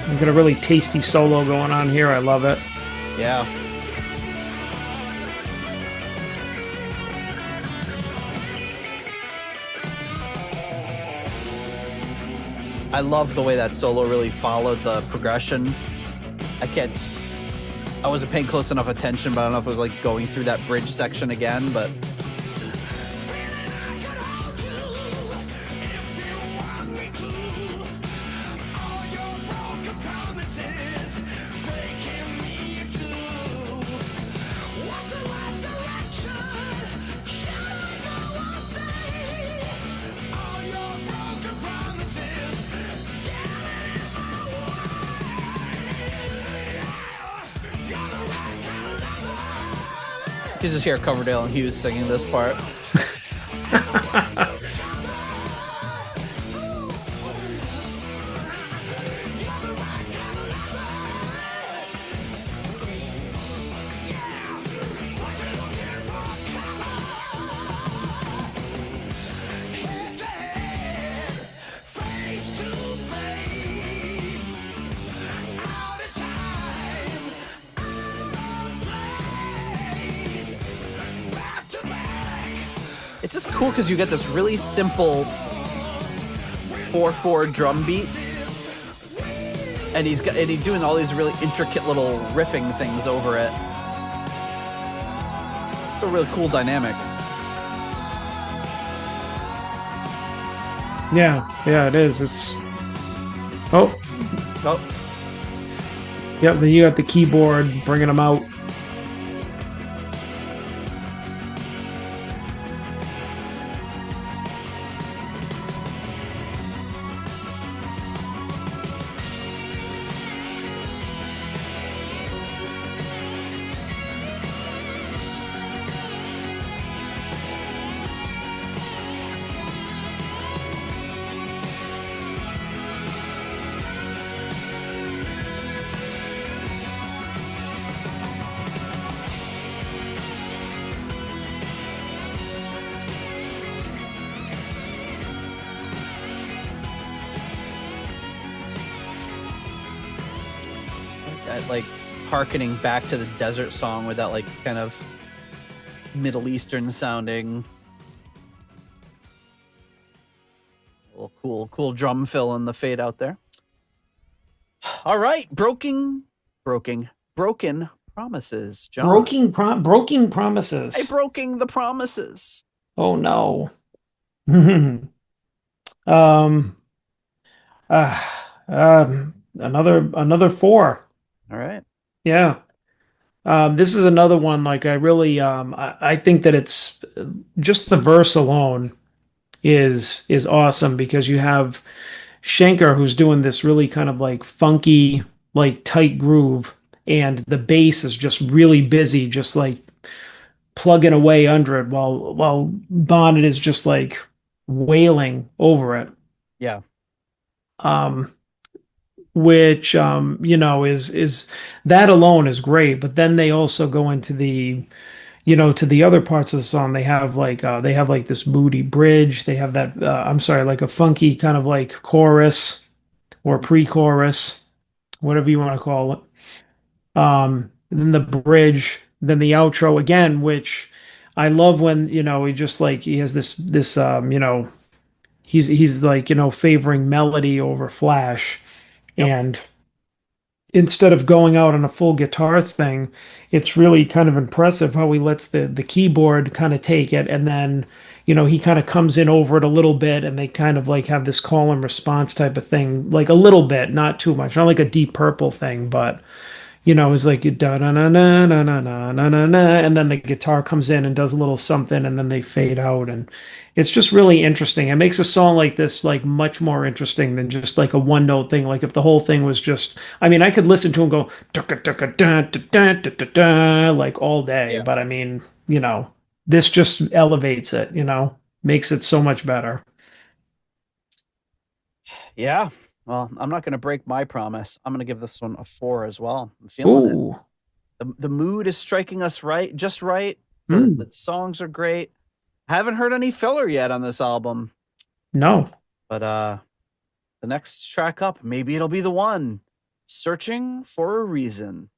We've got a really tasty solo going on here. I love it. Yeah. I love the way that solo really followed the progression. I wasn't paying close enough attention, but I don't know if it was like going through that bridge section again, but you just hear Coverdale and Hughes singing this part. It's just cool because you get this really simple 4/4 drum beat, and he's doing all these really intricate little riffing things over it. It's still a really cool dynamic. Yeah, it is. It's oh, yep. Then you got the keyboard bringing them out. Like harkening back to the desert song with that like kind of Middle Eastern sounding little cool drum fill in the fade out there. All right, broken promises, John. Broken promises. I broken the promises. Oh no. another 4. All right. Yeah. This is another one. Like I really, I think that it's just the verse alone is awesome because you have Schenker who's doing this really kind of like funky, like tight groove, and the bass is just really busy, just like plugging away under it, while Bonnet is just like wailing over it. Yeah. Um, which is that alone is great, but then they also go into to the other parts of the song. They have like this moody bridge. They have that I'm sorry, like a funky kind of like chorus or pre-chorus, whatever you want to call it. And then the bridge, then the outro again, which I love when, he has this he's like, favoring melody over flash. Yep. And instead of going out on a full guitar thing, it's really kind of impressive how he lets the keyboard kind of take it, and then he kind of comes in over it a little bit, and they kind of like have this call and response type of thing, like a little bit, not too much, not like a Deep Purple thing, but it's like da na na na na na na na na na, and then the guitar comes in and does a little something, and then they fade out, and it's just really interesting. It makes a song like this like much more interesting than just like a one note thing. Like if the whole thing was just, I mean, I could listen to him go like all day, Yeah. but I mean, this just elevates it, makes it so much better. Yeah. Well, I'm not going to break my promise. I'm going to give this one a 4 as well. I'm feeling it. The mood is striking us just right. The songs are great. I haven't heard any filler yet on this album. No. But the next track up, maybe it'll be the one. Searching for a Reason.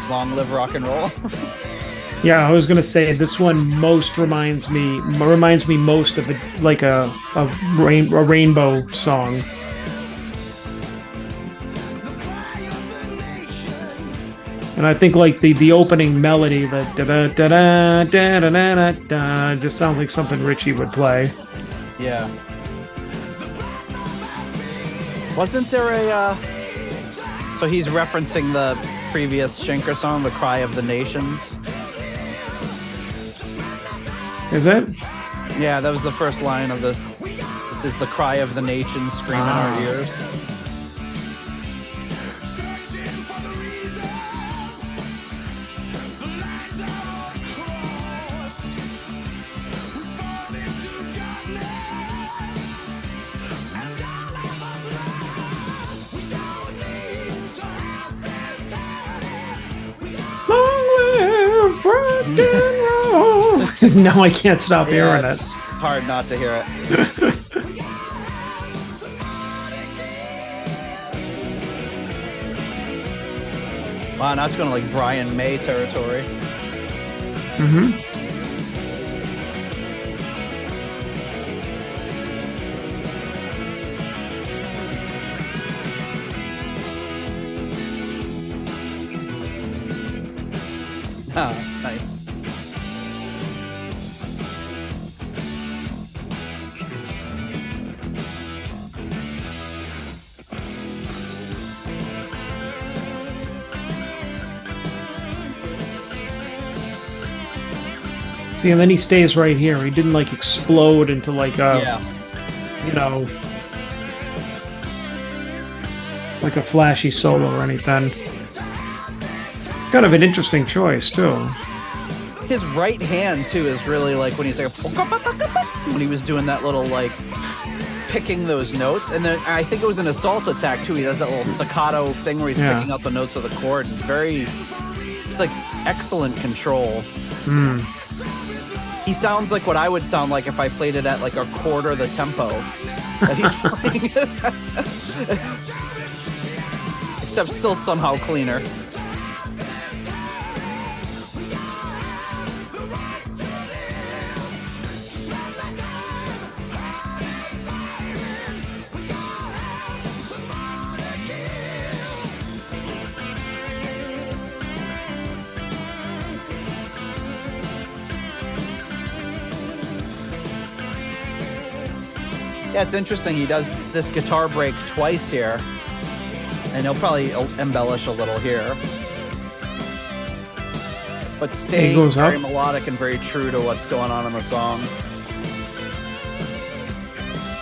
Long live rock and roll. Yeah, I was gonna say this one most reminds me most of a rainbow song. And I think like the opening melody, the da da da da da da da, just sounds like something Richie would play. Yeah. Wasn't there a? So he's referencing the previous Schenker song, "The Cry of the Nations." Is it? Yeah, that was the first line of the. This is the cry of the nations screaming in our ears. No, I can't stop hearing it. It's hard not to hear it. Wow, now it's going to like Brian May territory. Mm-hmm. Ah, nice. See, and then he stays right here. He didn't like explode into like a, like a flashy solo or anything. Kind of an interesting choice too. His right hand too is really like when he's like when he was doing that little like picking those notes, and then I think it was an Assault Attack too. He does that little staccato thing where he's picking out the notes of the chord. It's like excellent control. He sounds like what I would sound like if I played it at like a quarter the tempo that he's playing it. Except still somehow cleaner. Yeah, it's interesting. He does this guitar break twice here, and he'll probably embellish a little here. But staying very melodic and very true to what's going on in the song.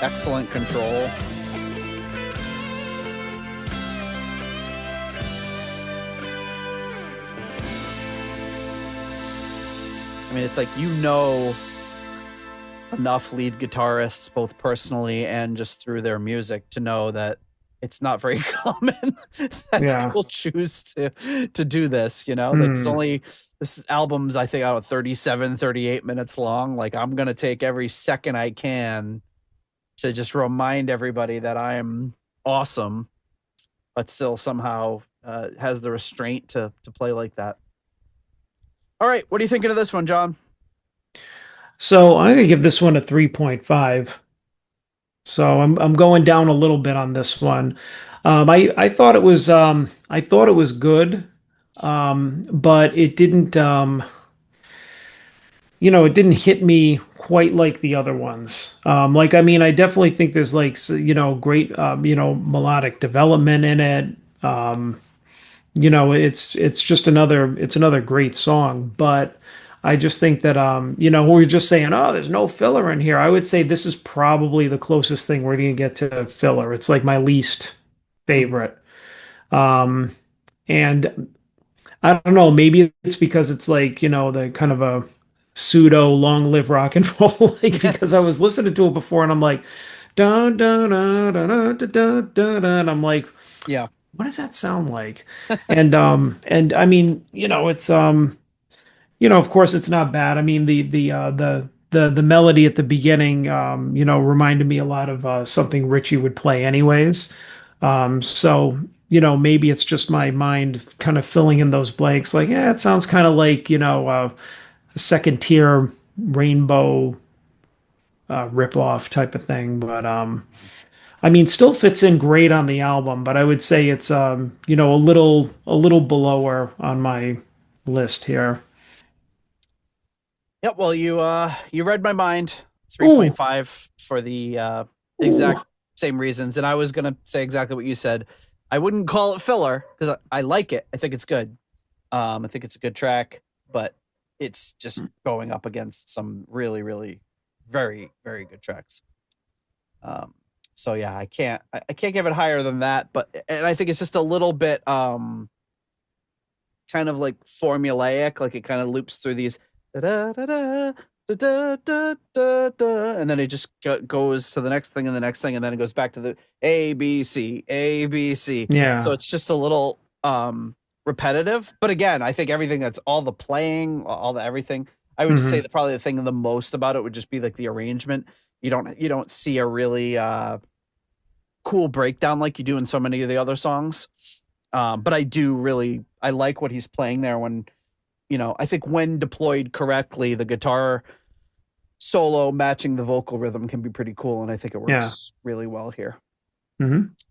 Excellent control. I mean, it's like, you know, enough lead guitarists, both personally and just through their music, to know that it's not very common that people choose to do this, you know. Like, this album's, I think, out 37, 38 minutes long. Like, I'm gonna take every second I can to just remind everybody that I am awesome, but still somehow has the restraint to play like that. All right, what are you thinking of this one, John? So I'm gonna give this one a 3.5. So I'm going down a little bit on this one. I thought it was good, but it didn't it didn't hit me quite like the other ones. Like, I mean, I definitely think there's like great melodic development in it. It's just another great song, but I just think that we were just saying, oh, there's no filler in here. I would say this is probably the closest thing we're going to get to filler. It's like my least favorite. And I don't know, maybe it's because it's like, the kind of a pseudo long live rock and roll, like, because I was listening to it before and I'm like, dun dun dun dun dun dun dun, and I'm like, yeah, what does that sound like? and I mean, it's of course it's not bad. I mean, the melody at the beginning, reminded me a lot of something Richie would play anyways. So, maybe it's just my mind kind of filling in those blanks. Like, yeah, it sounds kind of like, a second tier Rainbow ripoff type of thing. But, I mean, still fits in great on the album, but I would say it's, a little below on my list here. Yep. Well, you read my mind. 3.5 for the exact same reasons, and I was gonna say exactly what you said. I wouldn't call it filler because I like it. I think it's good. I think it's a good track, but it's just going up against some really, really, very, very good tracks. So yeah, I can't give it higher than that. And I think it's just a little bit kind of like formulaic. Like, it kind of loops through these. Da, da, da, da, da, da, da, da, and then it just goes to the next thing and the next thing, and then it goes back to the A B C. Yeah. So it's just a little repetitive. But again, I think everything, that's all the playing, all the everything. I would just say that probably the thing the most about it would just be like the arrangement. You don't see a really cool breakdown like you do in so many of the other songs. But I like what he's playing there when. I think when deployed correctly, the guitar solo matching the vocal rhythm can be pretty cool, and I think it works really well here.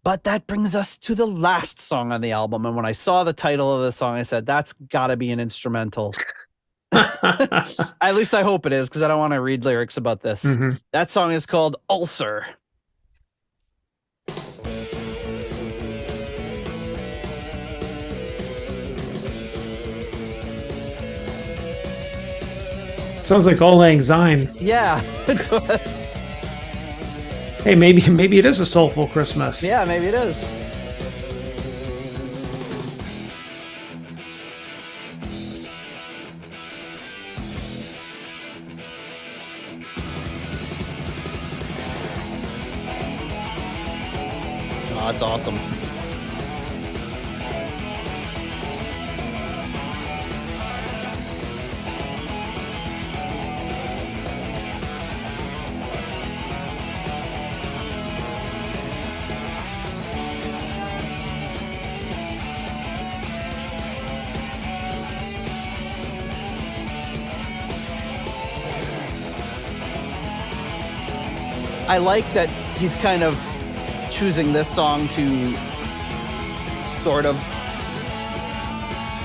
But that brings us to the last song on the album, and when I saw the title of the song, I said, that's got to be an instrumental. At least I hope it is, because I don't want to read lyrics about this. That song is called Ulcer. Sounds like Auld Lang Syne. Yeah. Hey, maybe it is a soulful Christmas. Yeah, maybe it is. Oh, that's awesome. I like that he's kind of choosing this song to sort of,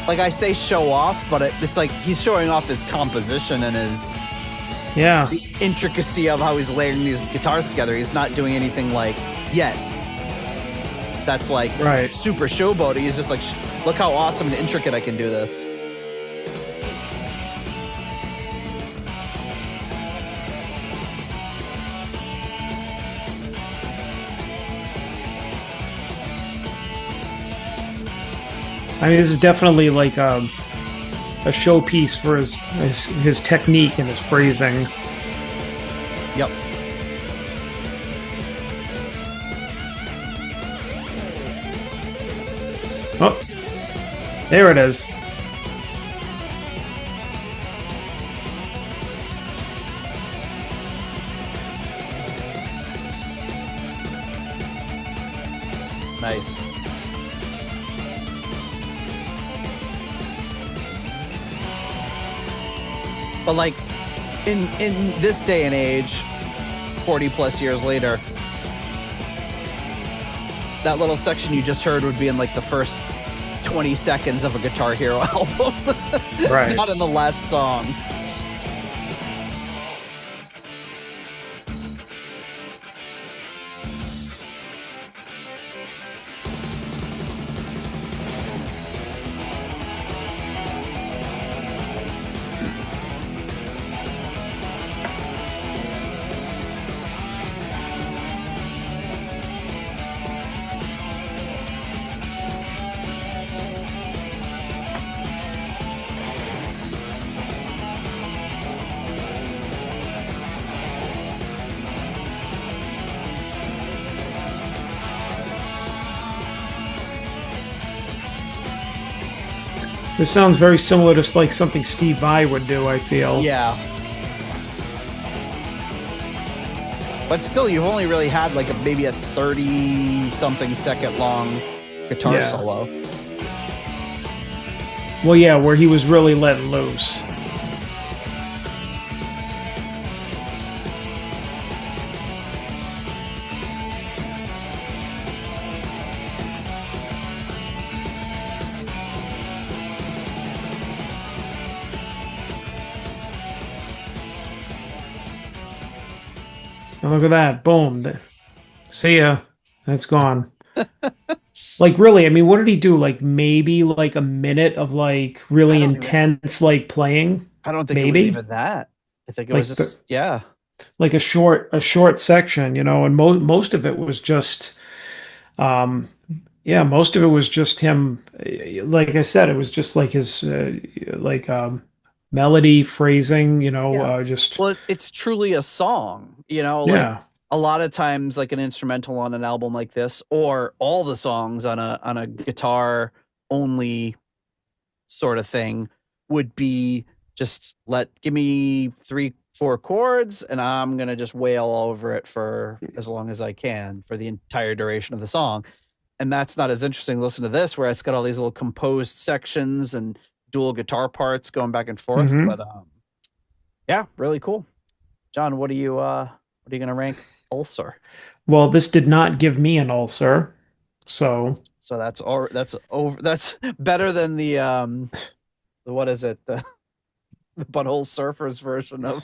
like, I say show off, but it's like he's showing off his composition and Yeah. the intricacy of how he's layering these guitars together. He's not doing anything like yet. That's like super showboaty. He's just like, look how awesome and intricate I can do this. I mean, this is definitely like a showpiece for his technique and his phrasing. Yep. Oh, there it is. Nice. But like in this day and age, 40 plus years later, that little section you just heard would be in like the first 20 seconds of a Guitar Hero album. Right. Not in the last song. This sounds very similar to like something Steve Vai would do, I feel. Yeah. But still, you've only really had like maybe a 30-something second long guitar solo. Well, yeah, where he was really letting loose. And look at that. Boom. See ya. That's gone. Like, really, I mean, what did he do? Like, maybe like a minute of like really intense like playing? I don't think maybe? it was even that. I think it was just, like a short section, you know, and most of it was just, most of it was just him. Like I said, it was just like his, melody, phrasing, you know, just. Well, it's truly a song, you know, like a lot of times like an instrumental on an album like this, or all the songs on a guitar only sort of thing would be just give me 3-4 chords and I'm going to just wail over it for as long as I can for the entire duration of the song. And that's not as interesting. Listen to this, where it's got all these little composed sections and dual guitar parts going back and forth. But yeah, really cool. John, what are you going to rank Ulcer? Well, this did not give me an ulcer, so that's better than the what is it, the Butthole Surfers version of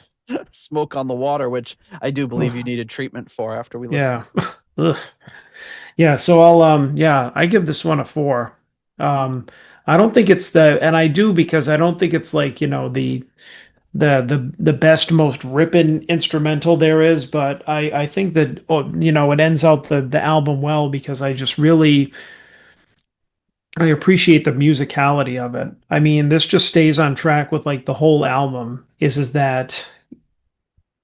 Smoke on the Water, which I do believe you needed treatment for after we listened. Yeah, so I give this one a 4. I don't think it's and I do because I don't think it's like, you know, the best, most ripping instrumental there is, but I think that, you know, it ends out the album well because I just really, I appreciate the musicality of it. I mean, this just stays on track with like the whole album is that,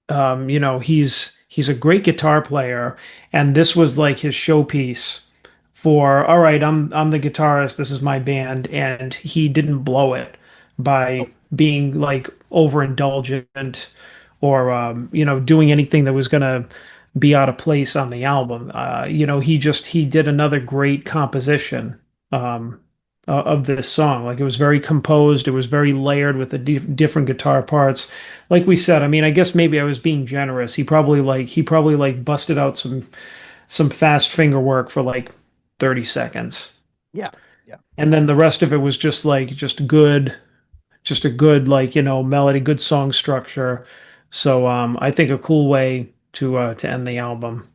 you know, he's a great guitar player, and this was like his showpiece for, all right, I'm the guitarist, this is my band, and he didn't blow it by being like overindulgent or you know, doing anything that was gonna be out of place on the album. You know, he did another great composition of this song. Like, it was very composed, it was very layered with the different guitar parts. Like we said, I mean, I guess maybe I was being generous. He probably busted out some fast finger work for like 30 seconds. Yeah. And then the rest of it was just a good, like, you know, melody, good song structure. So I think a cool way to end the album.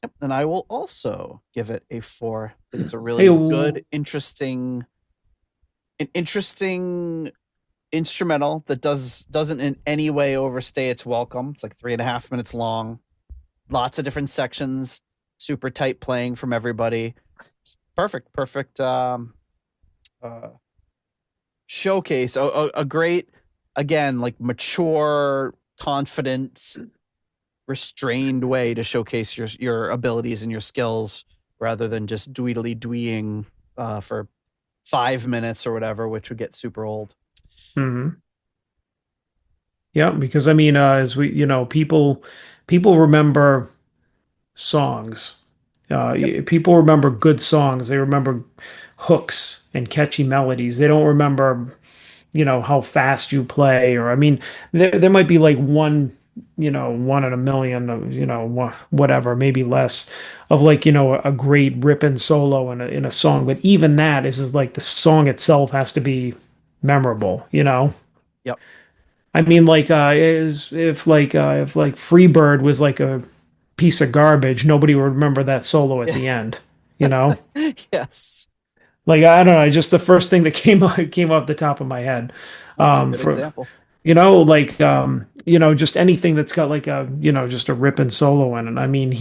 Yep. And I will also give it a 4. It's a really Hey, good, interesting instrumental that doesn't in any way overstay its welcome. It's like 3.5 minutes long, lots of different sections, super tight playing from everybody. It's perfect showcase, a great, again, like mature, confident, restrained way to showcase your abilities and your skills rather than just dweedly-dweeing for 5 minutes or whatever, which would get super old. Mm-hmm. Yeah, because I mean, as we, people remember songs. People remember good songs. They remember hooks and catchy melodies. They don't remember, how fast you play, or I mean, there might be like one in a million of, whatever, maybe less of like, a great ripping solo in a song. But even that is like the song itself has to be memorable, Yep. I mean, like, if Freebird was like a piece of garbage, nobody would remember that solo at the end, Yes. Like, I don't know, just the first thing that came off the top of my head. That's a good example. Just anything that's got like a, just a ripping solo in it. I mean,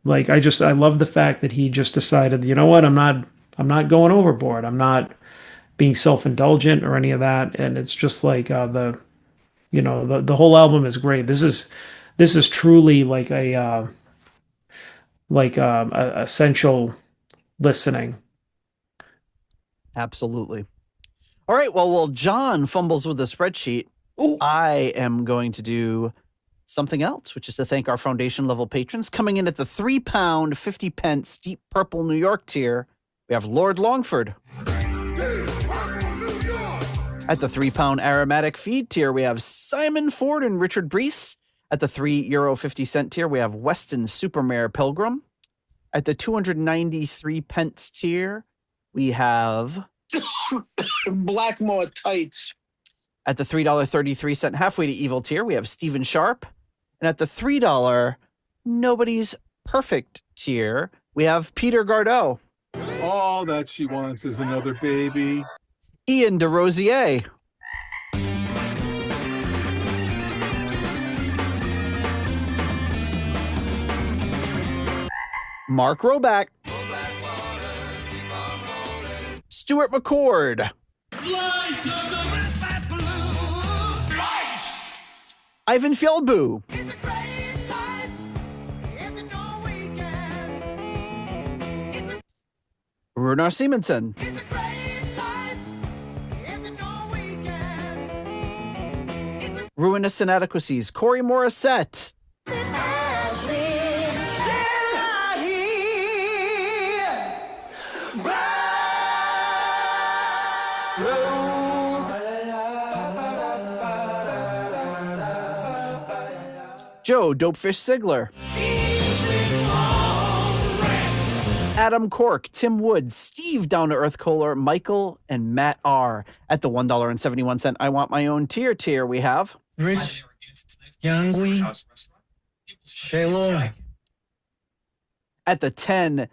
I love the fact that he just decided, you know what, I'm not going overboard. I'm not being self-indulgent or any of that. And it's just like, the whole album is great. This is truly like a essential listening. Absolutely. All right. Well, while John fumbles with the spreadsheet, I am going to do something else, which is to thank our foundation level patrons. Coming in at the £3 50 Deep Purple New York tier, we have Lord Longford. At the £3 Aromatic Feed tier, we have Simon Ford and Richard Brees. At the €3.50 tier, we have Weston Supermare Pilgrim. At the 293 pence tier, we have Blackmore Tights. At the $3.33 Halfway to Evil tier, we have Stephen Sharp. And at the $3 Nobody's Perfect tier, we have Peter Gardot. All that she wants is another baby. Ian DeRosier. Mark Roback. Stuart McCord. Ivan Fjellbu. Runar Simonson. Ruinous Inadequacies. Corey Morissette. Joe Dopefish Sigler. Adam Cork, Tim Wood, Steve Down to Earth Kohler, Michael, and Matt R. At the $1.71 I Want My Own tier, we have Rich, Youngwy, Shayla. At the 10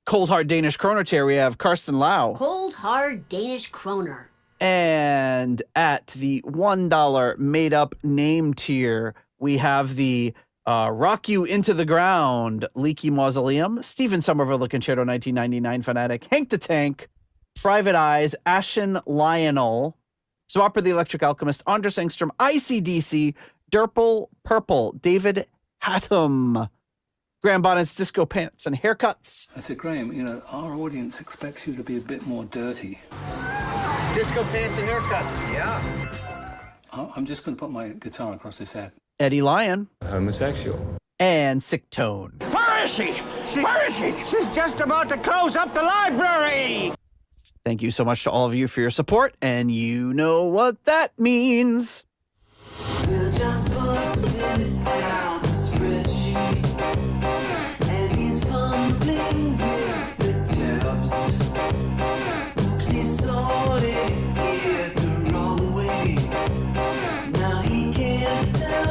Cold Hard Danish Kroner tier, we have Karsten Lau. Cold Hard Danish Kroner. And at the $1 Made Up Name tier, we have the Rock You Into the Ground, Leaky Mausoleum, Stephen Somerville, The Concerto 1999 Fanatic, Hank the Tank, Private Eyes, Ashen Lionel, Swapper the Electric Alchemist, Andres Engstrom, ICDC, Derple Purple, David Hattem, Graham Bonnet's Disco Pants and Haircuts. I said, Graham, our audience expects you to be a bit more dirty. Disco Pants and Haircuts, yeah. I'm just going to put my guitar across his head. Eddie Lyon. Homosexual. And Sick Tone. Where is she? Where is she? She's just about to close up the library. Thank you so much to all of you for your support, and you know what that means. We'll just post it out the spreadsheet, and he's fumbling with the tabs. Oops, he sorted it the wrong way. Now he can't tell.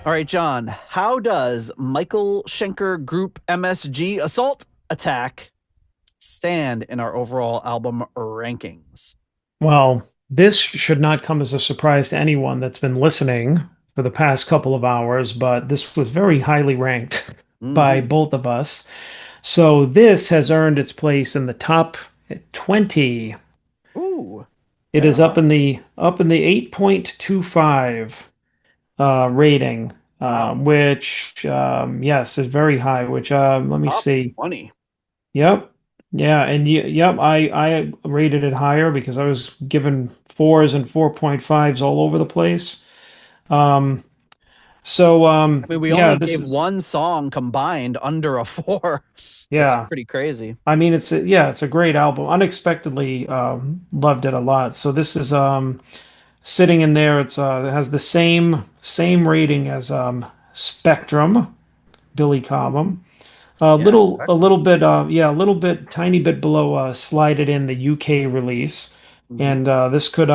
All right, John, how does Michael Schenker Group MSG Assault Attack stand in our overall album rankings? Well, this should not come as a surprise to anyone that's been listening for the past couple of hours, but this was very highly ranked by both of us. So this has earned its place in the top 20. Ooh. It is up in the 8.25 rating, which yes, is very high, which let me see. 20. Yep. Yeah, and yep, I rated it higher because I was given 4s and 4.5s all over the place. So I mean, we yeah, only gave one song combined under a 4. Yeah. That's pretty crazy. I mean, it's a great album. Unexpectedly loved it a lot. So this is sitting in there. It has the same rating as Spectrum, Billy Cobham. A little bit, tiny bit below Slide It In, the UK release. And this could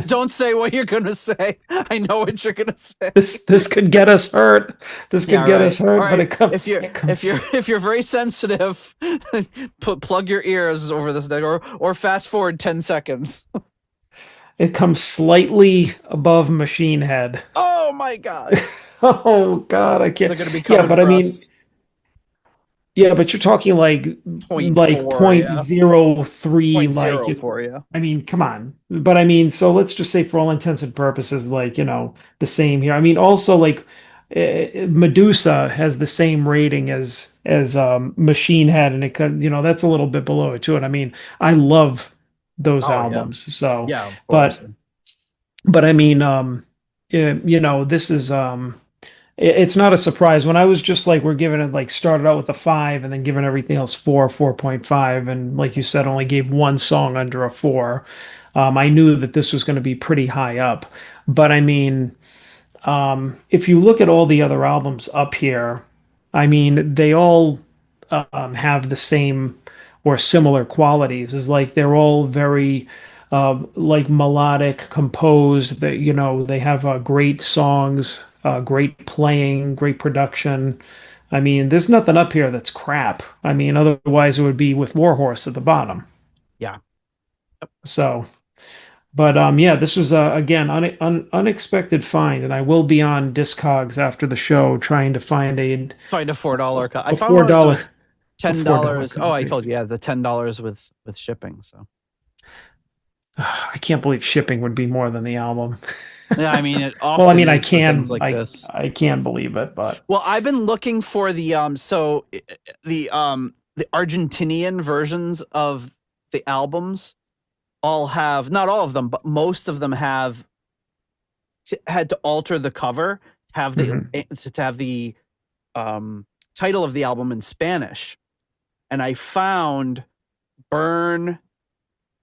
don't say what you're gonna say. I know what you're gonna say. This could get us hurt. This could get us hurt, but it comes. If you're very sensitive, plug your ears over this or fast forward 10 seconds. It comes slightly above Machine Head. Oh my god. Oh god, I can't. They're gonna be coming but for I mean, us. Yeah, but you're talking like 0.03, like, yeah. I mean, come on. But I mean, so let's just say for all intents and purposes, like, the same here. I mean, also like Medusa has the same rating as Machine Head, and it could, that's a little bit below it too. And I mean, I love those albums. So yeah, of course. But I mean, this is it's not a surprise. When I was just like, we're giving it, like, started out with a 5 and then giving everything else 4.5, and like you said, only gave one song under a 4. I knew that this was going to be pretty high up. But I mean, if you look at all the other albums up here, I mean, they all have the same or similar qualities. Is like they're all very like melodic, composed. That they have great songs. Great playing, great production. I mean, there's nothing up here that's crap. I mean, otherwise it would be with Warhorse at the bottom. Yeah. So, but yeah, this was again unexpected find, and I will be on Discogs after the show trying to find a $4 cut. I found $4 $10. Oh, I told you, the $10 with shipping. So I can't believe shipping would be more than the album. Yeah, I mean, it often well, I mean, I can't believe it, but well, I've been looking for the the Argentinian versions of the albums all have, not all of them, but most of them have had to alter the cover to have the title of the album in Spanish, and I found Burn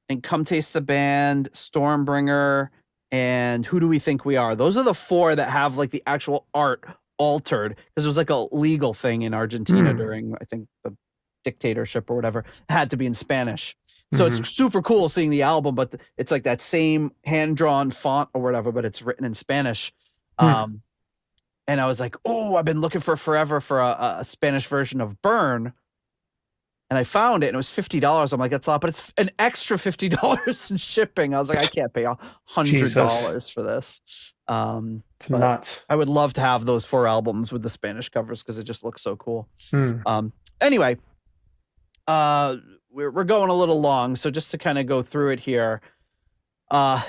and Come Taste the Band, Stormbringer, and Who Do We Think We Are? Those are the 4 that have like the actual art altered, because it was like a legal thing in Argentina during, I think, the dictatorship or whatever. It had to be in Spanish. So it's super cool seeing the album, but it's like that same hand-drawn font or whatever, but it's written in Spanish. And I was like, oh, I've been looking for forever for a Spanish version of Burn. And I found it, and it was $50. I'm like, that's a lot, but it's an extra $50 in shipping. I was like, I can't pay $100 for this. It's nuts. I would love to have those 4 albums with the Spanish covers because it just looks so cool. Anyway, we're going a little long, so just to kind of go through it here.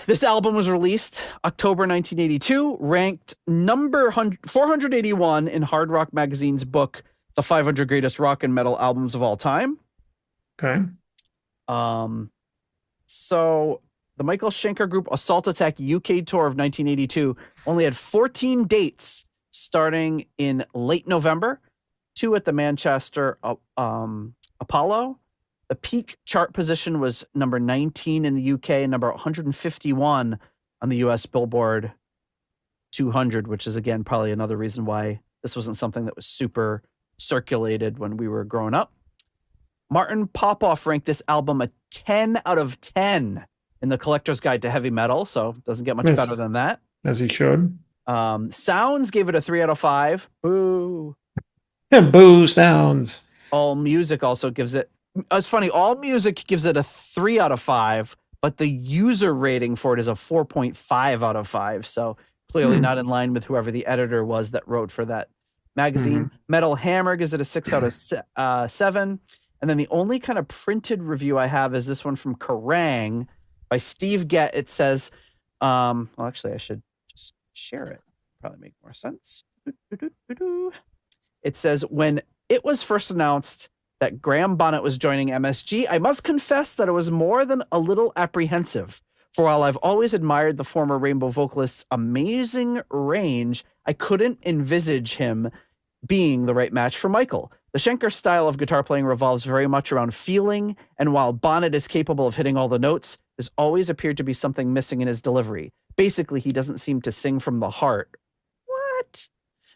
This album was released October 1982, ranked number 481 in Hard Rock Magazine's book, The 500 Greatest Rock and Metal Albums of All Time. Okay. So the Michael Schenker Group Assault Attack UK tour of 1982 only had 14 dates starting in late November, 2 at the Manchester Apollo. The peak chart position was number 19 in the UK and number 151 on the US Billboard 200, which is, again, probably another reason why this wasn't something that was super circulated when we were growing up. Martin Popoff ranked this album a 10 out of 10 in the Collector's Guide to Heavy Metal, so it doesn't get much better than that. As he should. Sounds gave it a 3 out of 5. Boo. Boo Sounds. All Music also gives it. It's funny. All Music gives it a 3 out of 5, but the user rating for it is a 4.5 out of 5. So clearly not in line with whoever the editor was that wrote for that magazine. Metal Hammer gives it a 6 out of 7. And then the only kind of printed review I have is this one from Kerrang by Steve Gett. It says, well, actually, I should just share it. Probably make more sense. It says, when it was first announced that Graham Bonnet was joining MSG, I must confess that I was more than a little apprehensive. For while I've always admired the former Rainbow vocalist's amazing range, I couldn't envisage him being the right match for Michael. The Schenker style of guitar playing revolves very much around feeling, and while Bonnet is capable of hitting all the notes, there's always appeared to be something missing in his delivery. Basically, he doesn't seem to sing from the heart. What?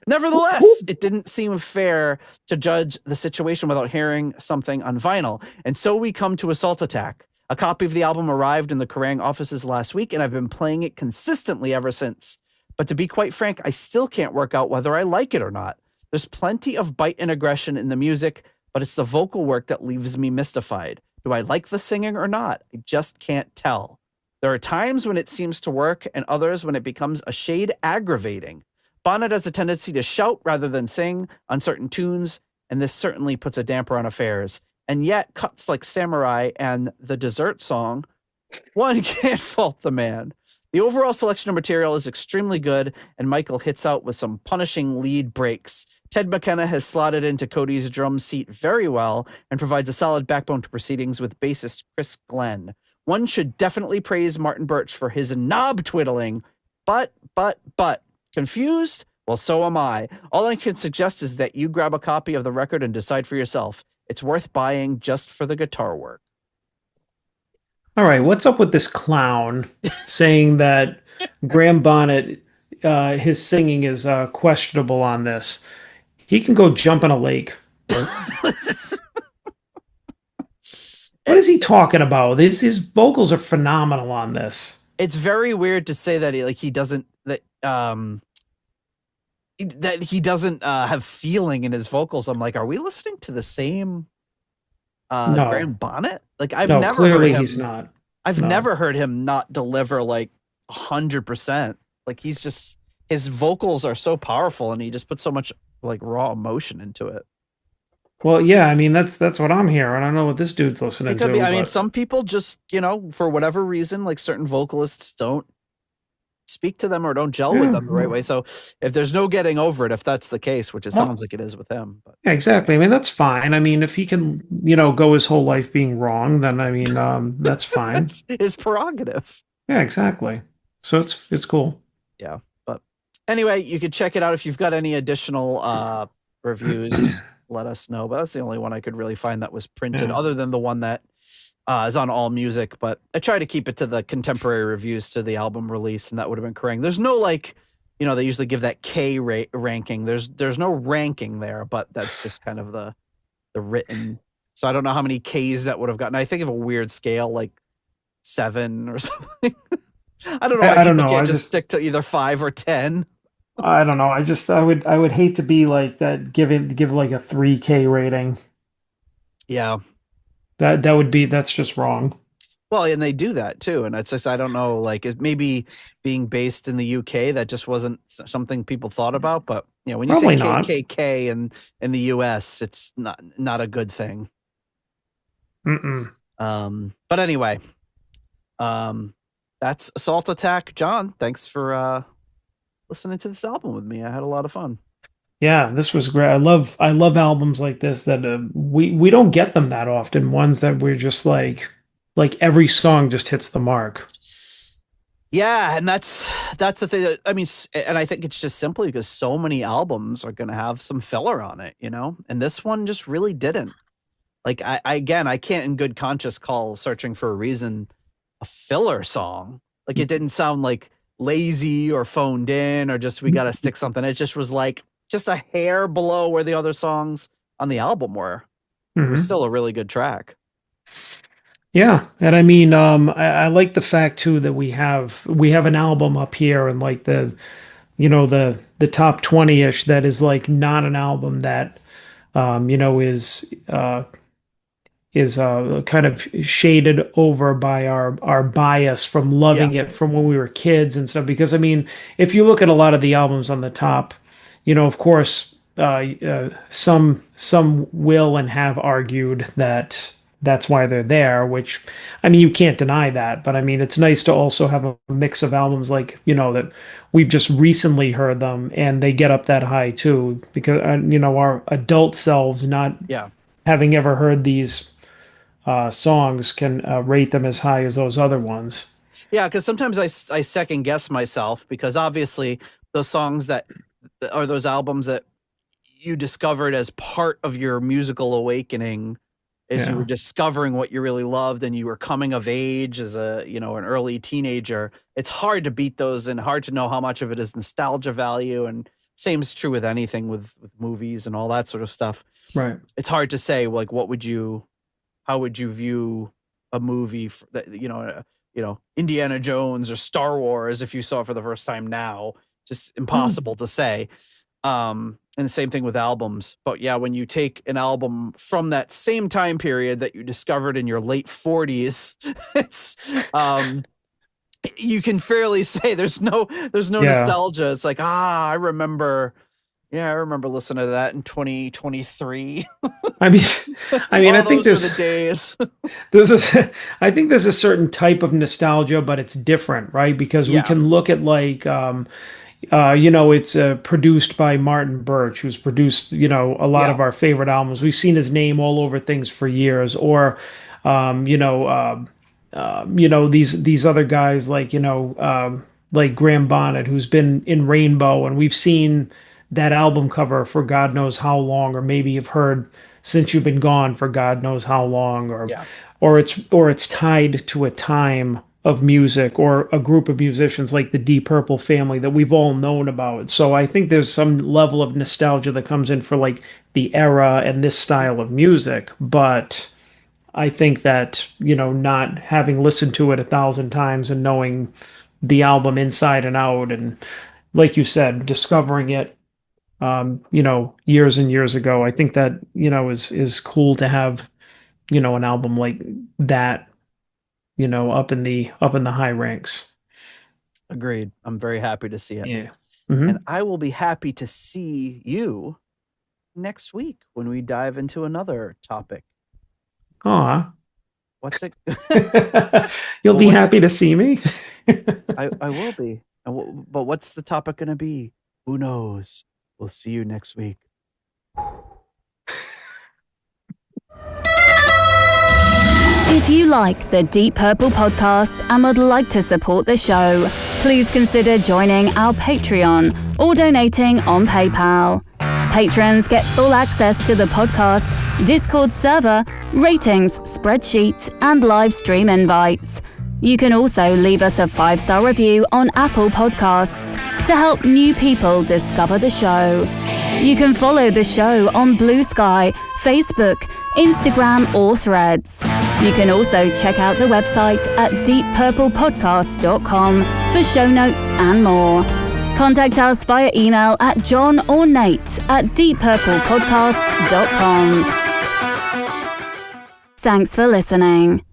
Nevertheless, it didn't seem fair to judge the situation without hearing something on vinyl. And so we come to Assault Attack. A copy of the album arrived in the Kerrang offices last week, and I've been playing it consistently ever since. But to be quite frank, I still can't work out whether I like it or not. There's plenty of bite and aggression in the music, but it's the vocal work that leaves me mystified. Do I like the singing or not? I just can't tell. There are times when it seems to work and others when it becomes a shade aggravating. Bonnet has a tendency to shout rather than sing on certain tunes, and this certainly puts a damper on affairs. And yet, cuts like Samurai and the Dessert Song, one can't fault the man. The overall selection of material is extremely good, and Michael hits out with some punishing lead breaks. Ted McKenna has slotted into Cody's drum seat very well and provides a solid backbone to proceedings with bassist Chris Glenn. One should definitely praise Martin Birch for his knob twiddling, but, confused? Well, so am I. All I can suggest is that you grab a copy of the record and decide for yourself. It's worth buying just for the guitar work. All right, what's up with this clown saying that Graham Bonnet, his singing is questionable on this? He can go jump in a lake. What is he talking about? His vocals are phenomenal on this. It's very weird to say that he doesn't have feeling in his vocals. I'm like, are we listening to the same No. Graham Bonnet? Like, I've No, never clearly heard him, he's not. I've No. never heard him not deliver like 100%. Like, he's just, his vocals are so powerful and he just puts so much like raw emotion into it. Well, yeah, I mean that's what I'm hearing. I don't know what this dude's listening It could to. be. I mean, but- some people just, for whatever reason, like certain vocalists don't speak to them or don't gel with them the right way. So if there's no getting over it, if that's the case, which it sounds like it is with him. But. Yeah, exactly. I mean, that's fine. I mean, if he can, go his whole life being wrong, then I mean, that's fine. That's his prerogative. Yeah, exactly. So it's cool. Yeah. But anyway, you could check it out if you've got any additional reviews. Just let us know. But that's the only one I could really find that was printed, other than the one that is on All Music. But I try to keep it to the contemporary reviews to the album release, and that would have been Kerrang. There's no they usually give that K ranking. There's no ranking there, but that's just kind of the written. So I don't know how many Ks that would have gotten. I think of a weird scale like 7 or something. I don't know. I don't know. Can't just stick to either 5 or 10. I don't know. I would hate to be like that. Give like a 3K rating. Yeah. That's just wrong. Well, and they do that too, and it's just I don't know, like it maybe being based in the UK that just wasn't something people thought about. But when you Probably say not. KKK in the US, it's not a good thing. But anyway, that's Assault Attack. John, thanks for listening to this album with me. I had a lot of fun. Yeah, this was great. I love albums like this that we don't get them that often. Ones that we're just like every song just hits the mark. Yeah, and that's the thing. I mean, and I think it's just simply because so many albums are going to have some filler on it, and this one just really didn't. Like, I can't in good conscience call Searching for a Reason a filler song. Like, it didn't sound like lazy or phoned in or just we got to stick something. It just was like just a hair below where the other songs on the album were. It was still a really good track. Yeah, and I mean, I like the fact too that we have an album up here, and like the the top 20-ish that is like not an album that is kind of shaded over by our bias from loving it from when we were kids and stuff. Because I mean, if you look at a lot of the albums on the top, of course, some will and have argued that that's why they're there, which, I mean, you can't deny that. But I mean, it's nice to also have a mix of albums like, that we've just recently heard them and they get up that high too, because, our adult selves not having ever heard these songs can rate them as high as those other ones. Yeah, because sometimes I second guess myself, because obviously those songs that are those albums that you discovered as part of your musical awakening, as you were discovering what you really loved and you were coming of age as an early teenager. It's hard to beat those and hard to know how much of it is nostalgia value. And same is true with anything with movies and all that sort of stuff. Right. It's hard to say, like, how would you view a movie that, Indiana Jones or Star Wars if you saw it for the first time now? Just impossible to say. And the same thing with albums. But yeah, when you take an album from that same time period that you discovered in your late 40s, it's you can fairly say there's no nostalgia. It's like, I remember listening to that in 2023. I mean, I think there's the days. I think there's a certain type of nostalgia, but it's different, right? Because we can look at like, it's produced by Martin Birch, who's produced, a lot of our favorite albums. We've seen his name all over things for years, or, these other guys like Graham Bonnet, who's been in Rainbow, and we've seen that album cover for God knows how long, or maybe you've heard Since You've Been Gone for God knows how long, or it's tied to a time of music or a group of musicians like the Deep Purple family that we've all known about. So I think there's some level of nostalgia that comes in for like the era and this style of music. But I think that, not having listened to it 1,000 times and knowing the album inside and out, and like you said, discovering it years and years ago, I think that, is cool to have, an album like that, up in the high ranks. Agreed. I'm very happy to see it. Yeah. Mm-hmm. And I will be happy to see you next week when we dive into another topic. Aw. What's it? You'll be happy to see me? I will be. But what's the topic going to be? Who knows? We'll see you next week. If you like the Deep Purple podcast and would like to support the show, please consider joining our Patreon or donating on PayPal. Patrons get full access to the podcast, Discord server, ratings, spreadsheets, and live stream invites. You can also leave us a 5-star review on Apple Podcasts to help new people discover the show. You can follow the show on Blue Sky, Facebook, Instagram, or Threads. You can also check out the website at deeppurplepodcast.com for show notes and more. Contact us via email at John or Nate at deeppurplepodcast.com. Thanks for listening.